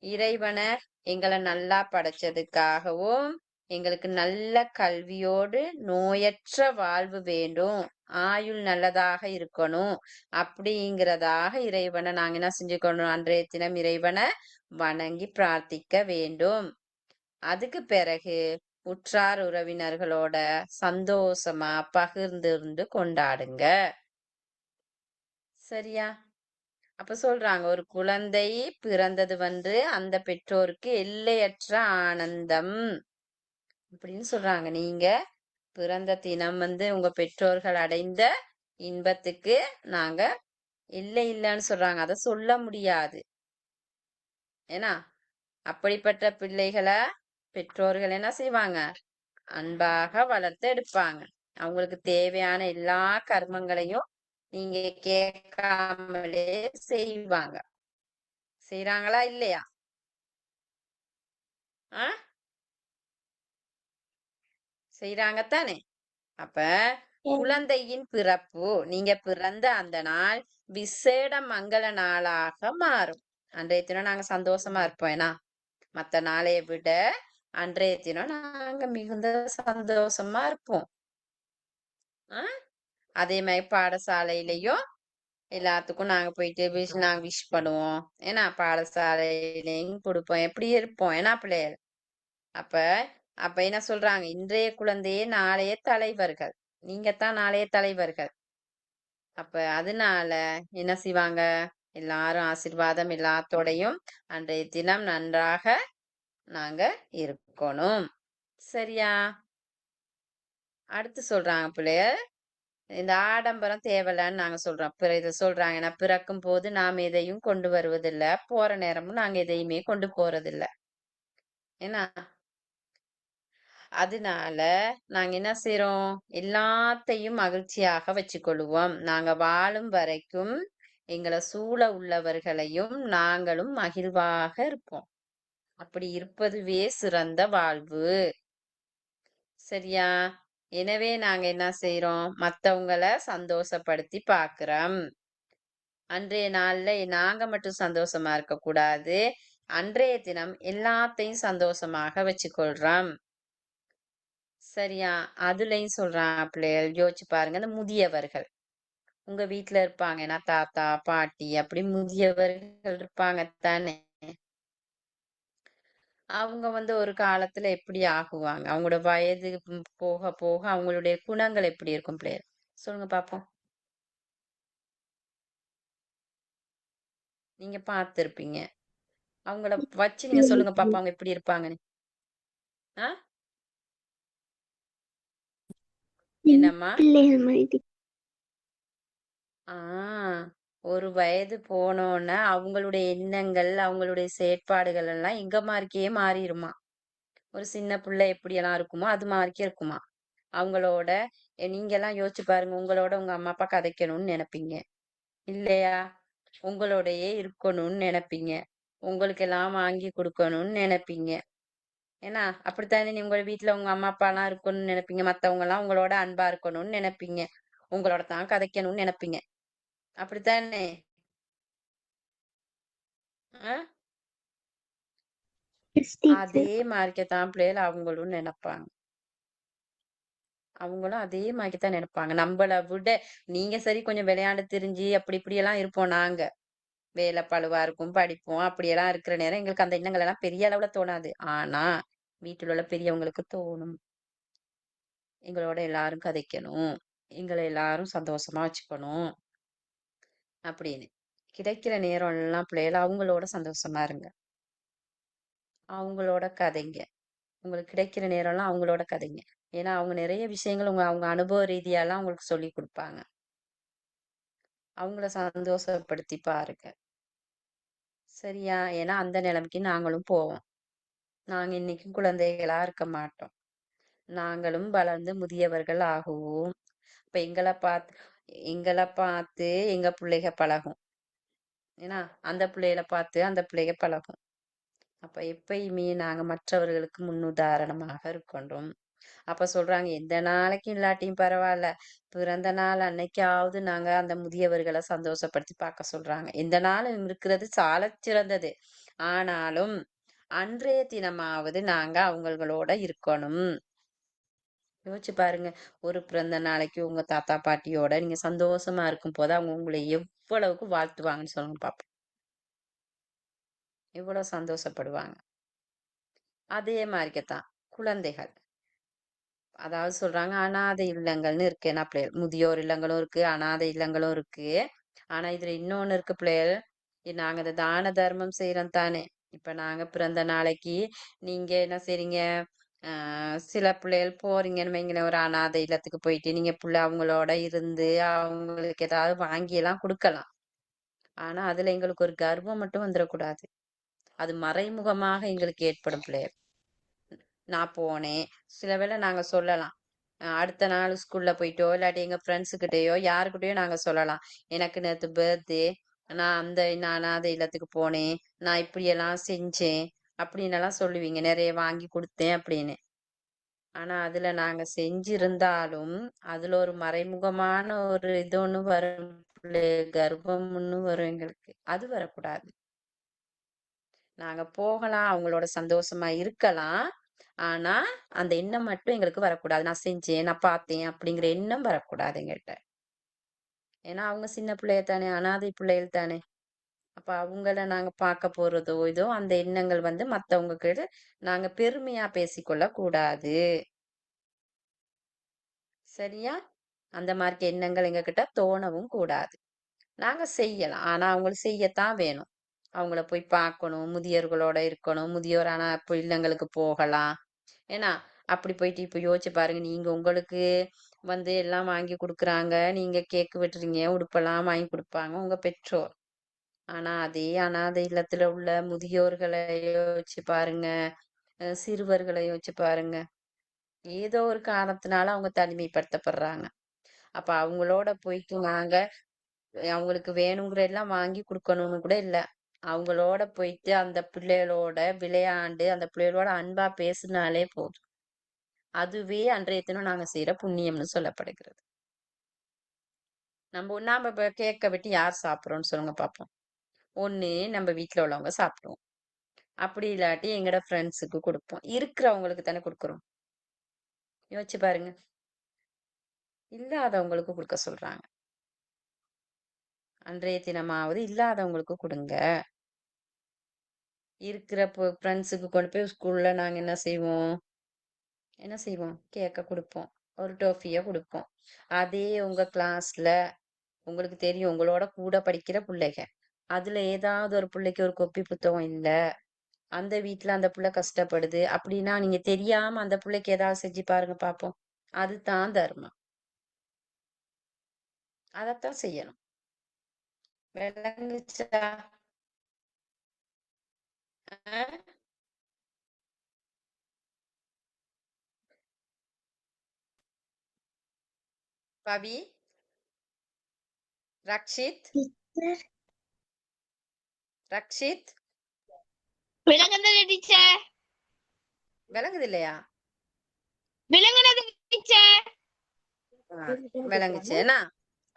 இறைவனை எங்களை நல்லா படைச்சதுக்காகவும், எங்களுக்கு நல்ல கல்வியோடு நோயற்ற வாழ்வு வேண்டும், ஆயுள் நல்லதாக இருக்கணும் அப்படிங்கிறதாக இறைவனை நாங்க என்ன செஞ்சுக்கணும்? அன்றைய தினம் இறைவனை வணங்கி பிரார்த்திக்க வேண்டும். அதுக்கு பிறகு உற்றார் உறவினர்களோட சந்தோஷமா பகிர்ந்து கொண்டாடுங்க. சரியா? அப்ப சொல்றாங்க, ஒரு குழந்தை பிறந்தது அந்த பெற்றோருக்கு எல்லையற்ற ஆனந்தம் அப்படின்னு சொல்றாங்க. நீங்க பிறந்த தினம் உங்க பெற்றோர்கள் அடைந்த இன்பத்துக்கு நாங்க இல்லை இல்லைன்னு சொல்றாங்க. அதை சொல்ல முடியாது. ஏன்னா அப்படிப்பட்ட பிள்ளைகளை பெற்றோர்கள் என்ன செய்வாங்க? அன்பாக வளர்த்து எடுப்பாங்க. அவங்களுக்கு தேவையான எல்லா கர்மங்களையும் நீங்க கேட்காமலே செய்வாங்க. செய்யறாங்களா இல்லையா? ஆ செய்யறாங்கத்தானே? அப்ப குழந்தையின் பிறப்பு, நீங்க பிறந்த அந்த நாள் விசேட மங்கள நாளாக மாறும். அன்றைய தினம் நாங்க சந்தோஷமா இருப்போம். ஏன்னா மத்த நாளைய விட அன்றைய தினம் நாங்க மிகுந்த சந்தோஷமா இருப்போம். அதே மாதிரி பாடசாலையிலயும் எல்லாத்துக்கும் நாங்க போயிட்டு நாங்க விஷ் பண்ணுவோம். ஏன்னா பாடசாலையிலையும் கொடுப்போம், எப்படி இருப்போம். ஏன்னா பிள்ளைகள் அப்ப அப்ப என்ன சொல்றாங்க? இன்றைய குழந்தையே நாளைய தலைவர்கள், நீங்கத்தான் நாளைய தலைவர்கள். அப்ப அதனால என்ன செய்வாங்க? எல்லாரும் ஆசீர்வாதம் எல்லாத்தோடையும் அன்றைய தினம் நன்றாக நாங்க இருக்கணும். சரியா? அடுத்து சொல்றாங்க பிள்ளைய, இந்த ஆடம்பரம் தேவையில்லன்னு நாங்க சொல்றோம். இதை சொல்றாங்க, ஏன்னா பிறக்கும் போது நாம் எதையும் கொண்டு வருவதில்லை, போற நேரமும் நாங்க எதையுமே கொண்டு போறதில்லை. ஏன்னா அதனால நாங்க என்ன செய்யறோம்? எல்லாத்தையும் மகிழ்ச்சியாக வச்சுக்கொள்ளுவோம். நாங்க வாழும் வரைக்கும் எங்களை சூழ உள்ளவர்களையும் நாங்களும் மகிழ்வாக இருப்போம். அப்படி இருப்பதுவே சிறந்த வாழ்வு. சரியா? எனவே நாங்க என்ன செய்யறோம்? மத்தவங்களை சந்தோஷப்படுத்தி பாக்குறோம். அன்றைய நாள்ல நாங்க மட்டும் சந்தோஷமா இருக்க கூடாது, அன்றைய தினம் எல்லாத்தையும் சந்தோஷமாக வச்சுக்கொள்றோம். சரியா? அதுலயும் சொல்றான் பிள்ளைகள், யோசிச்சு பாருங்க. இந்த முதியவர்கள் உங்க வீட்டுல இருப்பாங்க, ஏன்னா தாத்தா பாட்டி அப்படி முதியவர்கள் இருப்பாங்க தானே? அவங்க ஒரு காலத்துல எப்படி ஆகுவாங்க? அவங்களோட வயது போக போக அவங்களுடைய குணங்கள் எப்படி இருக்கும் பிள்ளைகள்? சொல்லுங்க பாப்போம். நீங்க பார்த்திருப்பீங்க. அவங்கள வச்சு நீங்க சொல்லுங்க பாப்பா, அவங்க எப்படி இருப்பாங்கன்னு. ஆ? என்னம்மா? பிள்ளைகள் மாதிரி ஆ, ஒரு வயது போனோன்ன அவங்களுடைய எண்ணங்கள், அவங்களுடைய செயற்பாடுகள் எல்லாம் எங்க மாரிக்கே மாறிருமா. ஒரு சின்ன புள்ள எப்படியெல்லாம் இருக்குமோ, அது மாரிக்கே இருக்குமா. அவங்களோட நீங்கலாம் யோசிச்சு பாருங்க. உங்களோட உங்க அம்மா, அப்பா கதைக்கணும்னு நெனைப்பீங்க. இல்லையா? உங்களோடயே இருக்கணும்னு நெனைப்பீங்க. உங்களுக்கெல்லாம் வாங்கி குடுக்கணும்னு நெனைப்பீங்க. ஏன்னா, அப்படித்தானே உங்க வீட்ல உங்க அம்மா, அப்பாலாம் இருக்கணும்னு நெனைப்பீங்க. மத்தவங்கலாம் உங்களோட அன்பா இருக்கணும்னு நெனைப்பீங்க. உங்களோட தான் கதைக்கணும்னு நெனைப்பீங்க. அப்படித்தானே? ஆ? Yes teacher. அதே மாரிக்கத்தான் பிள்ளைகள் அவங்களும் நெனைப்பாங்க. அவங்களும் அதே மாரிக்கத்தான் நெனைப்பாங்க. நம்பள விட நீங்க சரி கொஞ்சம் விளையாண்டு திரிஞ்சு அப்படி இப்படியெல்லாம் இருப்போம் நாங்க. வேலை பளுவா இருக்கும், படிப்போம். அப்படியெல்லாம் இருக்கிற நேரம் எங்களுக்கு அந்த எண்ணங்கள் எல்லாம் பெரிய அளவுல தோணாது. ஆனா, வீட்டில் உள்ள பெரியவங்களுக்கு தோணும். எங்களோட எல்லாரும் கதைக்கணும். எங்கள எல்லாரும் சந்தோஷமா வச்சுக்கணும். அப்படின்னு. கிடைக்கிற நேரம் எல்லாம் பிள்ளைகள அவங்களோட சந்தோஷமா இருங்க. அவங்களோட கதைங்க. உங்களுக்கு கிடைக்கிற நேரம்லாம் அவங்களோட கதைங்க. ஏன்னா, அவங்க நெறைய விஷயங்கள் அவங்க அனுபவ ரீதியாலாம் உங்களுக்கு சொல்லிக் குடுப்பாங்க. அவங்கள சந்தோஷப்படுத்தி பாருங்க. சரியா? ஏன்னா, அந்த நிலைமைக்கு நாங்களும் போவோம். நாங்க இன்னைக்கும் குழந்தைகளா இருக்க மாட்டோம். நாங்களும் வளர்ந்து முதியவர்கள் ஆகுவோம். அப்ப எங்கள பார்த்து எங்க புள்ளைக பழகும். ஏன்னா, அந்த புள்ளைகள பார்த்து அந்த புள்ளைக பழகும். அப்ப எப்பயுமே நாங்க மற்றவர்களுக்கு முன்னுதாரணமாக இருக்கணும். அப்ப சொல்றாங்க, எந்த நாளைக்கு இல்லாட்டியும் பரவாயில்ல. பிறந்த நாள் அன்னைக்காவது நாங்க அந்த முதியவர்கள சந்தோஷப்படுத்தி பார்க்க சொல்றாங்க. எந்த நாளும் இருக்கிறது சாலச் சிறந்தது. ஆனாலும், அன்றைய தினமாவது நாங்க அவங்களோட இருக்கணும். யோசிச்சு பாருங்க. ஒரு பிறந்த நாளைக்கு உங்க தாத்தா, பாட்டியோட நீங்க சந்தோஷமா இருக்கும்போது, அவங்க உங்களை எவ்வளவுக்கு வாழ்த்துவாங்கன்னு சொல்லுங்க பாப்போம். எவ்வளவு சந்தோஷப்படுவாங்க. அதே மாரிக்கத்தான் குழந்தைகள். அதாவது சொல்றாங்க அனாதை இல்லங்கள்னு இருக்கு. என்ன பிள்ளைகள் முதியோர் இல்லங்களும் இருக்கு, அனாதை இல்லங்களும் இருக்கு. ஆனா இதுல இன்னொன்னு இருக்கு பிள்ளைகள். நாங்க இந்த தான தர்மம் செய்றோம் தானே. இப்ப நாங்க பிறந்த நாளைக்கு நீங்க என்ன செய்றீங்க? ஆ, சில பிள்ளைகள் போறீங்கன்னு வைங்களேன், ஒரு அனாதை இல்லத்துக்கு போயிட்டு நீங்க புள்ள அவங்களோட இருந்து அவங்களுக்கு ஏதாவது வாங்கி எல்லாம் குடுக்கலாம். ஆனா அதுல எங்களுக்கு ஒரு கர்வம் மட்டும் வந்துடக்கூடாது. அது மறைமுகமாக எங்களுக்கு ஏற்படும் பிள்ளைகள். நான் போனேன். சில வேளை நாங்க சொல்லலாம். அடுத்த நாள் ஸ்கூல்ல போயிட்டோ, இல்லாட்டி எங்க ஃப்ரெண்ட்ஸ் கிட்டயோ, யாருக்கிட்டயோ நாங்க சொல்லலாம். எனக்கு நேத்து பர்த்டே. நான் இந்த அனாதை இல்லத்துக்கு போனேன். நான் இப்படியெல்லாம் செஞ்சேன். அப்படின்னெல்லாம் சொல்லுவீங்க. நெறைய வாங்கி குடுத்தேன் அப்படின்னு. ஆனா அதுல நாங்க செஞ்சிருந்தாலும், அதுல ஒரு மறைமுகமான ஒரு இது ஒண்ணு வரும். கர்வம் ஒண்ணு வரும் எங்களுக்கு. அது வரக்கூடாது. நாங்க போகலாம், அவங்களோட சந்தோஷமா இருக்கலாம். ஆனா, அந்த எண்ணம் மட்டும் எங்களுக்கு வரக்கூடாது. நான் செஞ்சேன், நான் பார்த்தேன் அப்படிங்கிற எண்ணம் வரக்கூடாது எங்கள்ட்ட. ஏன்னா, அவங்க சின்ன பிள்ளைக தானே, அனாதை பிள்ளைகள் தானே. அப்ப அவங்கள நாங்க பார்க்க போறதோ, இதோ அந்த எண்ணங்கள் வந்து மத்தவங்க கிட்ட நாங்க பெருமையா பேசிக்கொள்ள கூடாது. சரியா? அந்த மாரி எண்ணங்கள் எங்ககிட்ட தோணவும் கூடாது. நாங்க செய்யலாம். ஆனா, அவங்களுக்கு செய்யத்தான் வேணும். அவங்கள போய் பார்க்கணும், முதியோர்களோட இருக்கணும், முதியோர் இப்ப இல்லங்களுக்கு போகலாம். ஏன்னா, அப்படி போயிட்டு இப்ப யோசிச்சு பாருங்க. நீங்க உங்களுக்கு வந்து எல்லாம் வாங்கி குடுக்குறாங்க. நீங்க கேக் வெட்டுறீங்க, உடுப்பெல்லாம் வாங்கி குடுப்பாங்க உங்க பெற்றோர். ஆனா, அதே அனாதை இல்லத்துல உள்ள முதியோர்கள யோசிச்சு பாருங்க. சிறுவர்கள யோசிச்சு பாருங்க. ஏதோ ஒரு காரணத்தினால அவங்க தனிமைப்படுத்தப்படுறாங்க. அப்ப அவங்களோட போயிட்டு நாங்க அவங்களுக்கு வேணுங்கிற எல்லாம் வாங்கி குடுக்கணும்னு கூட இல்ல. அவங்களோட போயிட்டு அந்த பிள்ளைகளோட விளையாண்டு, அந்த பிள்ளைகளோட அன்பா பேசினாலே போதும். அதுவே அன்றைய தினம் நாங்க செய்ற புண்ணியம்னு சொல்லப்படுகிறது. நாம இப்ப கேக்க வெட்டி யார் சாப்பிடுறோம்னு சொல்லுங்க பாப்போம். ஒண்ணு நம்ம வீட்ல உள்ளவங்க சாப்பிடுவோம். அப்படி இல்லாட்டி எங்கட ஃப்ரெண்ட்ஸுக்கு குடுப்போம். இருக்கிறவங்களுக்கு தானே குடுக்குறோம். யோசிச்சு பாருங்க. இல்லாதவங்களுக்கு குடுக்க சொல்றாங்க. அன்றைய தினமாவது இல்லாதவங்களுக்கு குடுங்க. இருக்கிற ஃப்ரெண்ட்ஸுக்கு கொண்டு போய் ஸ்கூல்ல நாங்க என்ன செய்வோம்? கேக்க குடுப்போம். ஒரு டோஃபிய குடுப்போம். அதே உங்க கிளாஸ்ல உங்களுக்கு தெரியும் உங்களோட கூட படிக்கிற புள்ளைக. அதுல ஏதாவது ஒரு பிள்ளைக்கு ஒரு கொப்பி புத்தகம் இல்ல, அந்த வீட்ல அந்த புள்ள கஷ்டப்படுது அப்படின்னா நீங்க தெரியாம அந்த புள்ளைக்கு ஏதாவது செஞ்சு பாருங்க பாப்போம். அதுதான் தர்மம். அதத்தான் செய்யணும். விளங்குச்சா? ஆ? பவி, ரக்ஷித், டீச்சர் ரக்ஷித், விளங்குனது டீச்சர். விளங்குது இல்லையா? விளங்குனது டீச்சர். ஆ, விளங்குச்சு என்ன?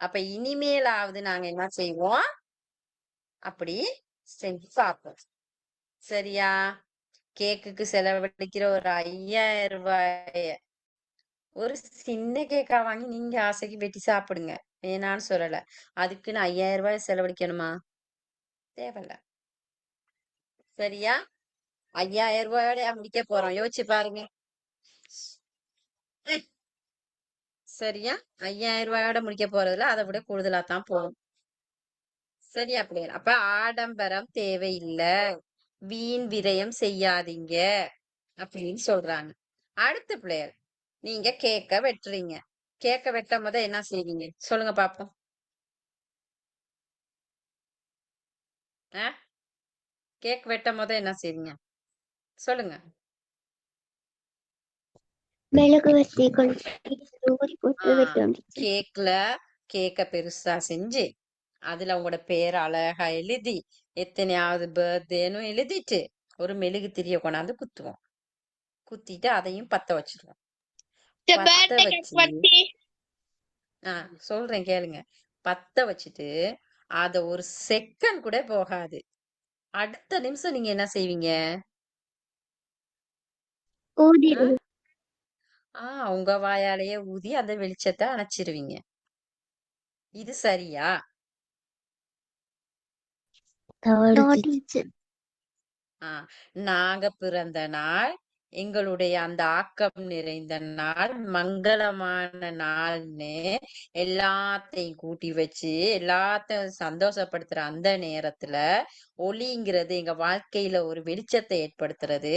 அப்ப இனிமேலாவது நாங்க என்ன செய்வோம்? அப்படி செஞ்சு பார்ப்போம். சரியா? கேக்குக்கு செலவழிக்கிற ஒரு 5000 ரூபாய ஒரு சின்ன கேக்கா வாங்கி நீங்க ஆசைக்கு வெட்டி சாப்பிடுங்க. வேணான்னு சொல்லல. அதுக்குன்னு 5000 ரூபாய் செலவழிக்கணுமா? தேவையில்ல. சரியா? 5000 ரூபாயோட முடிக்க போறோம். யோசிச்சு பாருங்க. சரியா? 5000 ரூபாயோட முடிக்க போறதுல அதை விட கூடுதலா தான் போகும். சரியா பிள்ளைகள்? அப்ப ஆடம்பரம் தேவையில்லை, வீண் விரயம் செய்யாதீங்க அப்படின்னு சொல்றாங்க. அடுத்த பிள்ளைகள், நீங்க கேக்க வெட்டுறீங்க. கேக்க வெட்டும் போது என்ன செய்வீங்க? சொல்லுங்க பாப்போம். கேக் வெட்டும் போது என்ன செய்வீங்க? சொல்லுங்க. மெழுகுவர்த்தி கொளுத்தி ஊதி போட்டு ஆஹ் வெட்டுவோம் டீச்சர். கேக்ல கேக்க பெருசா செஞ்சு அதுல உங்களோட பேர் அழகா எழுதி எத்தனையாவது பர்த்டேன்னு எழுதிட்டு ஒரு மெழுகு திரிய கொண்டாந்து குத்துவோம். குத்திட்டு அதையும் பத்த வச்சிருவோம். இந்த பத்த birthday cake வச்சு பத்தி சொல்றேன் கேளுங்க. பத்த வச்சுட்டு அத ஒரு செகண்ட் கூட போகாது. அடுத்த நிமிஷம் நீங்க என்ன செய்வீங்க? ஆ? ஊதிடுவோம். உங்க வாயாலேயே ஊதி அந்த வெளிச்சத்தை அணைச்சிருவீங்க. இது சரியா? No teacher. நாங்க பிறந்த நாள், எங்களுடைய அந்த ஆக்கம் நிறைந்த நாள், மங்களமான நாள்னு எல்லாத்தையும் கூட்டி வச்சு எல்லாத்தையும் சந்தோஷப்படுத்துற அந்த நேரத்துல ஒளிங்கிறது எங்க வாழ்க்கையில ஒரு வெளிச்சத்தை ஏற்படுத்துறது.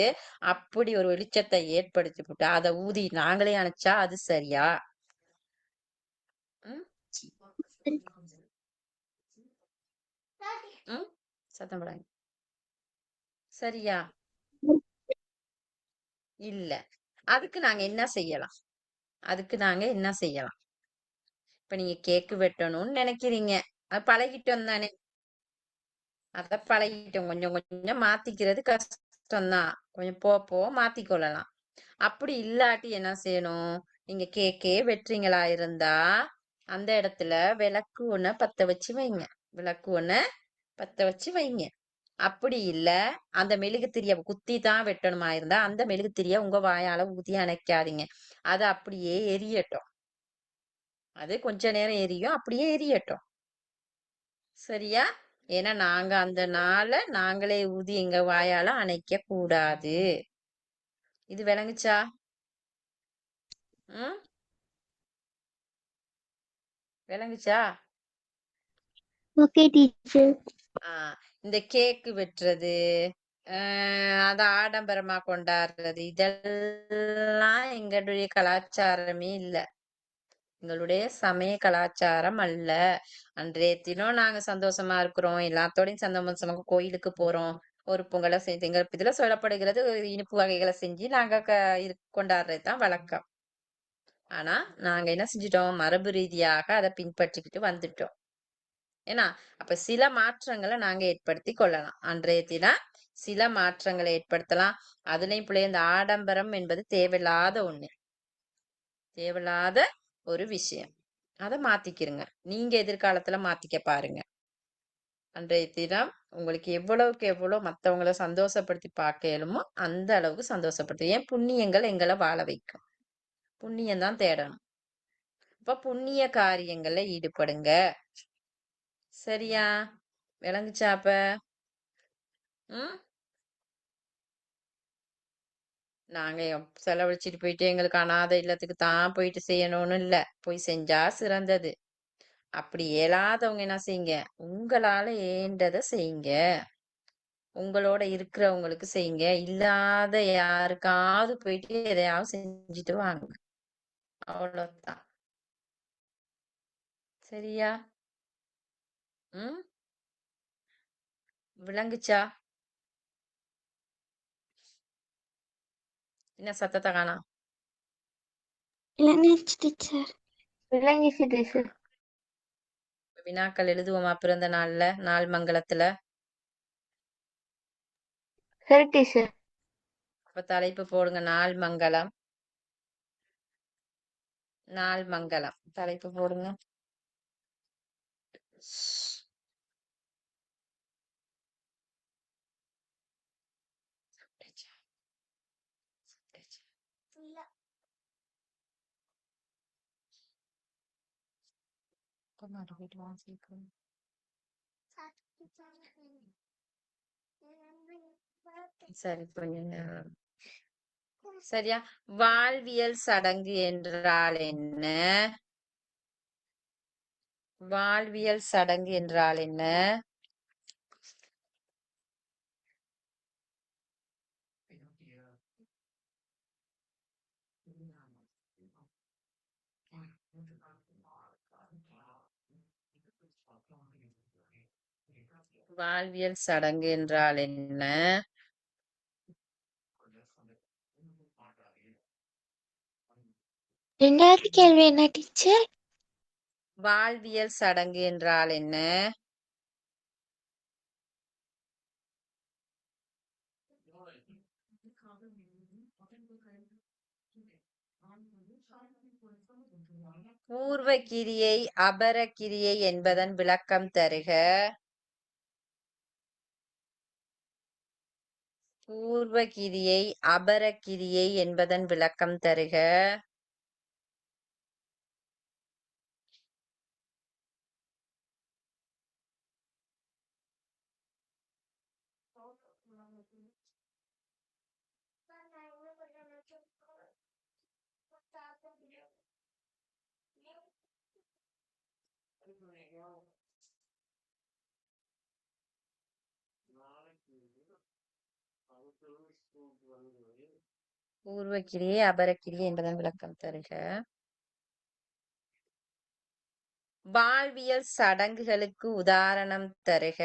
அப்படி ஒரு வெளிச்சத்தை ஏற்படுத்தி விட்டு அதை ஊதி நாங்களே அணைச்சா அது சரியா? ம்? ம்? சத்தம் போடாங்க. சரியா? இல்ல. அதுக்கு நாங்க என்ன செய்யலாம்? இப்ப நீங்க கேக்கு வெட்டணும்னு நினைக்கிறீங்க. அது பழகிட்டோம் தானே? அத பழகிட்டோம். கொஞ்சம் கொஞ்சம் மாத்திக்கிறது கஷ்டம்தான். கொஞ்சம் போக மாத்திக்கொள்ளலாம். அப்படி இல்லாட்டி என்ன செய்யணும்? நீங்க கேக்கே வெட்டுறீங்களா இருந்தா அந்த இடத்துல விளக்கு ஒண்ண பத்த வச்சு வைங்க. விளக்கு ஒண்ண பத்த வச்சு வைங்க. அப்படி இல்ல அந்த மெழுகுத்திரிய குத்தி தான் வெட்டணுமா இருந்தா அந்த மெழுகுத்திரிய உங்க வாயால ஊதி அணைக்காதீங்க. அது அப்படியே எரியட்டும். அது கொஞ்ச நேரம் எரியும், அப்படியே எரியட்டும். சரியா? ஏன்னா நாங்க அந்த நாளை நாங்களே ஊதி எங்க வாயால அணைக்க கூடாது. இது விளங்குச்சா? ம்? விளங்குச்சா? Okay teacher. இந்த கேக்கு வெட்டுறது, அத ஆடம்பரமா கொண்டாடுறது இதெல்லாம் எங்களுடைய கலாச்சாரமே இல்ல. எங்களுடைய சமய கலாச்சாரம் அல்ல. அன்றைய தினம் நாங்க சந்தோஷமா இருக்கிறோம். எல்லாத்தோடையும் சந்தோஷமா கோயிலுக்கு போறோம். ஒரு பொங்கலை செஞ்சு எங்க இதுல சொல்லப்படுகிறது இனிப்பு வகைகளை செஞ்சு நாங்க கொண்டாடுறது தான் வழக்கம். ஆனா நாங்க என்ன செஞ்சுட்டோம்? மரபு ரீதியாக அதை பின்பற்றிக்கிட்டு வந்துட்டோம். ஏன்னா அப்ப சில மாற்றங்களை நாங்க ஏற்படுத்தி கொள்ளலாம். அன்றைய தினம் சில மாற்றங்களை ஏற்படுத்தலாம். அதுலயும் பிள்ளை இந்த ஆடம்பரம் என்பது தேவையில்லாத ஒண்ணு. தேவையில்லாத ஒரு விஷயம். அதை மாத்திக்கிருங்க. நீங்க எதிர்காலத்துல மாத்திக்க பாருங்க. அன்றைய தினம் உங்களுக்கு எவ்வளவுக்கு எவ்வளவு மத்தவங்கள சந்தோஷப்படுத்தி பார்க்க இயலுமோ அந்த அளவுக்கு சந்தோஷப்படுத்து. ஏன் புண்ணியங்கள் எங்களை வாழ வைக்கும். புண்ணியம் தான் தேடணும். அப்ப புண்ணிய காரியங்கள்ல ஈடுபடுங்க. சரியா? விளங்குச்சா அப்ப? ம்? நாங்க செலவழிச்சிட்டு போயிட்டு எங்களுக்கு அனாதை இல்லத்துக்கு தான் போயிட்டு செய்யணும்னு இல்ல. போய் செஞ்சா சிறந்தது. அப்படி இயலாதவங்க என்ன செய்யுங்க? உங்களால ஏண்டதை செய்யுங்க. உங்களோட இருக்கிறவங்களுக்கு செய்யுங்க. இல்லாத யாருக்காவது போயிட்டு எதையாவது செஞ்சுட்டு வாங்க. அவ்வளவுதான். சரியா? ம்? விளங்குச்சா? என்ன சத்தத்தை காணோம்? விளங்கிச்சு டீச்சர். விளங்கிச்சு டீச்சர். வினாக்கள் எழுதுவோமா பிறந்த நாள்ல, நாள் மங்களத்துல? சரி டீச்சர். அப்ப தலைப்பு போடுங்க, நாள் மங்களம். நாள் மங்களம் தலைப்பு போடுங்க. சரி, கொஞ்சம் நேரம். சரியா? வாழ்வியல் சடங்கு என்றால் என்ன? வாழ்வியல் சடங்கு என்றால் என்ன? வாழ்வியல் சடங்கு என்றால் என்ன? ரெண்டாவது கேள்வி என்ன டீச்சர்? வாழ்வியல் சடங்கு என்றால் என்ன? பூர்வ கிரியை அபர கிரியை என்பதன் விளக்கம் தருக. பூர்வ கிரியை அபர கிரியை என்பதன் விளக்கம் தருக. பூர்வ கிரியை அபர கிரியை என்பதன் விளக்கம் தருக. வாழ்வியல் சடங்குகளுக்கு உதாரணம் தருக.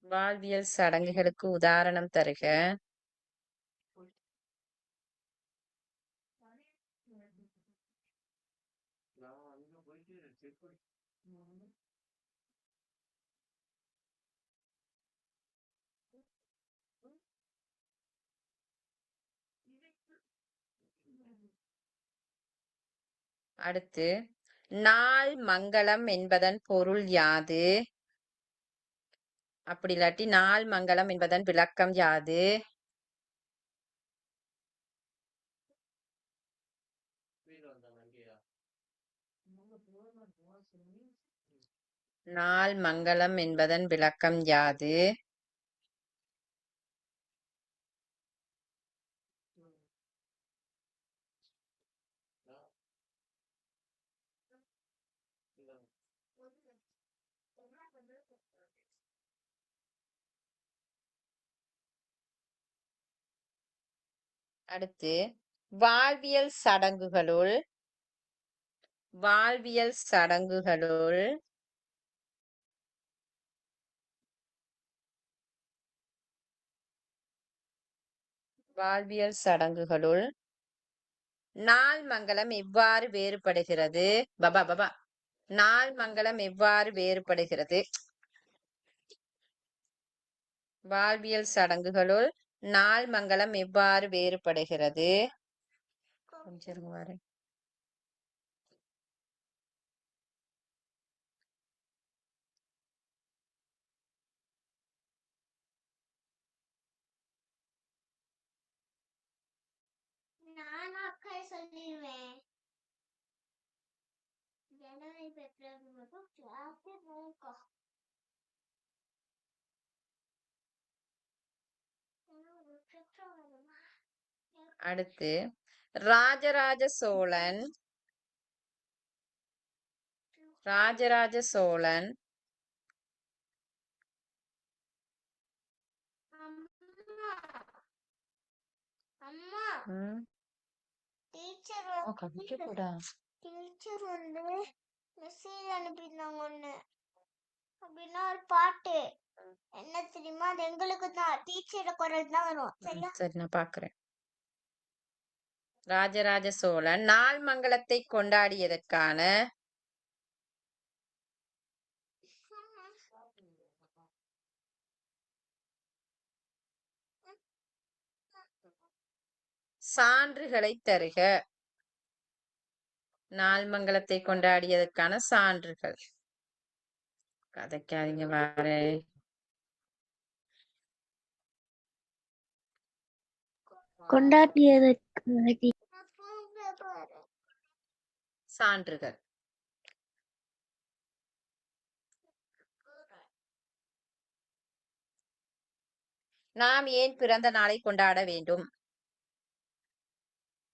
வாழ்வியல் சடங்குகளுக்கு உதாரணம் தருக. அடுத்து, நாள் மங்களம் என்பதன் பொருள் யாது? அப்படி இல்லாட்டி நாள் மங்களம் என்பதன் விளக்கம் யாது? நாள் மங்களம் என்பதன் விளக்கம் யாது? அடுத்து, வாழ்வியல் சடங்குகளுள் வாழ்வியல் சடங்குகளுள் வாழ்வியல் சடங்குகளுள் நாள் மங்களம் எவ்வாறு வேறுபடுகிறது? பபா பபா நாள் மங்களம் எவ்வாறு வேறுபடுகிறது? வாழ்வியல் சடங்குகளுள் நாள் மங்களம் எவ்வாறு வேறுபடுகிறது? கொஞ்சம் இருங்க வரேன். நான் அக்கா சொல்லிடுவேன். அடுத்து ராஜராஜ சோழன் ராஜராஜ சோழன் ம், டீச்சர் கவிக்கக்கூடா. டீச்சர் வந்து மெசேஜ் அனுப்பியிருந்தாங்க ஒண்ணு அப்படின்னா ஒரு பாட்டு என்ன தெரியுமா அது எங்களுக்கு தான் டீச்சரோட குரல் தான் வரும் சரியா சரி, நான் பாக்குறேன். ராஜராஜ சோழன் நாள் மங்களத்தை கொண்டாடியதற்கான சான்றுகளை தருக. நாள் மங்களத்தை கொண்டாடியதற்கான சான்றுகள். கதைக்காதீங்க வாரு. கொண்டாடியதற்கு சான்றுகள். நாம் ஏன் பிறந்த நாளை கொண்டாட வேண்டும்?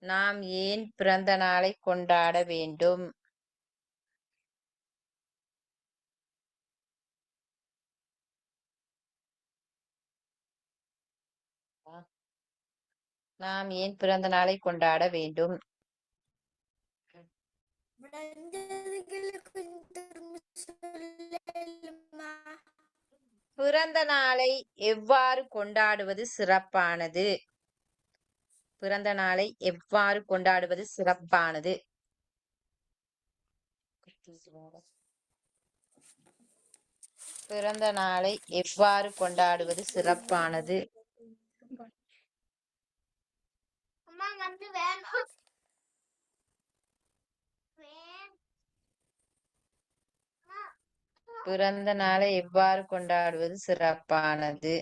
நாம் ஏன் பிறந்த நாளை கொண்டாட வேண்டும்? நாம் ஏன் பிறந்த நாளை கொண்டாட வேண்டும்? பிறந்த நாளை எவ்வாறு கொண்டாடுவது சிறப்பானது? பிறந்த நாளை எவ்வாறு கொண்டாடுவது சிறப்பானது? பிறந்த நாளை எவ்வாறு கொண்டாடுவது சிறப்பானது? அம்மா வந்து வேண்டாம் பிறந்த நாளை எவ்வாறு கொண்டாடுவது சிறப்பானது?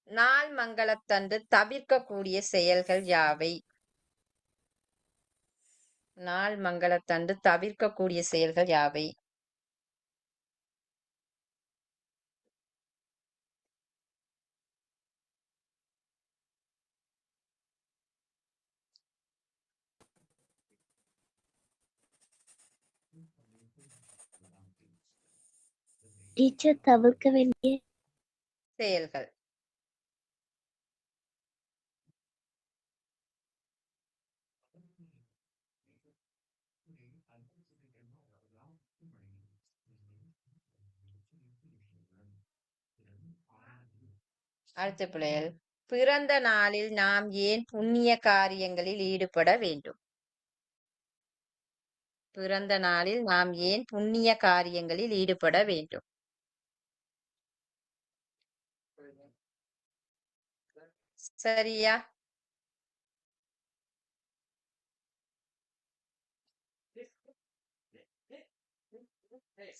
நாள் மங்களத்தன்று தவிர்க்கக்கூடிய செயல்கள் யாவை? நாள் மங்களத்தன்று தவிர்க்கக்கூடிய செயல்கள் யாவை? டீச்சர் தவிர்க்க வேண்டிய செயல்கள். அடுத்த பிள்ளைகள், பிறந்த நாளில் நாம் ஏன் புண்ணிய காரியங்களில் ஈடுபட வேண்டும்? பிறந்த நாளில் நாம் ஏன் புண்ணிய காரியங்களில் ஈடுபட வேண்டும்? சரியா?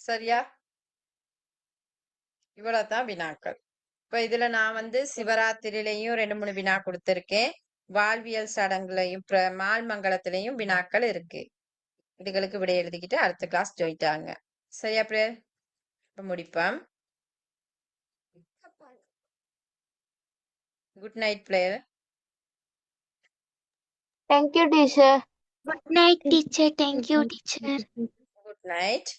சரியா? இவ்வளவுதான் வினாக்கள். இப்ப இதுல நான் வந்து சிவராத்திரிலையும் 2-3 வினா கொடுத்திருக்கேன். வாழ்வியல் சடங்குலையும் மால்மங்கலத்திலையும் வினாக்கள் இருக்கு. இதுகளுக்கு விடை எழுதிக்கிட்டு அடுத்த கிளாஸ் ஜோயிட்டாங்க. சரியா பிரியர்? இப்ப முடிப்போம். Good night player. Thank you, teacher. Good night teacher thank you teacher good night.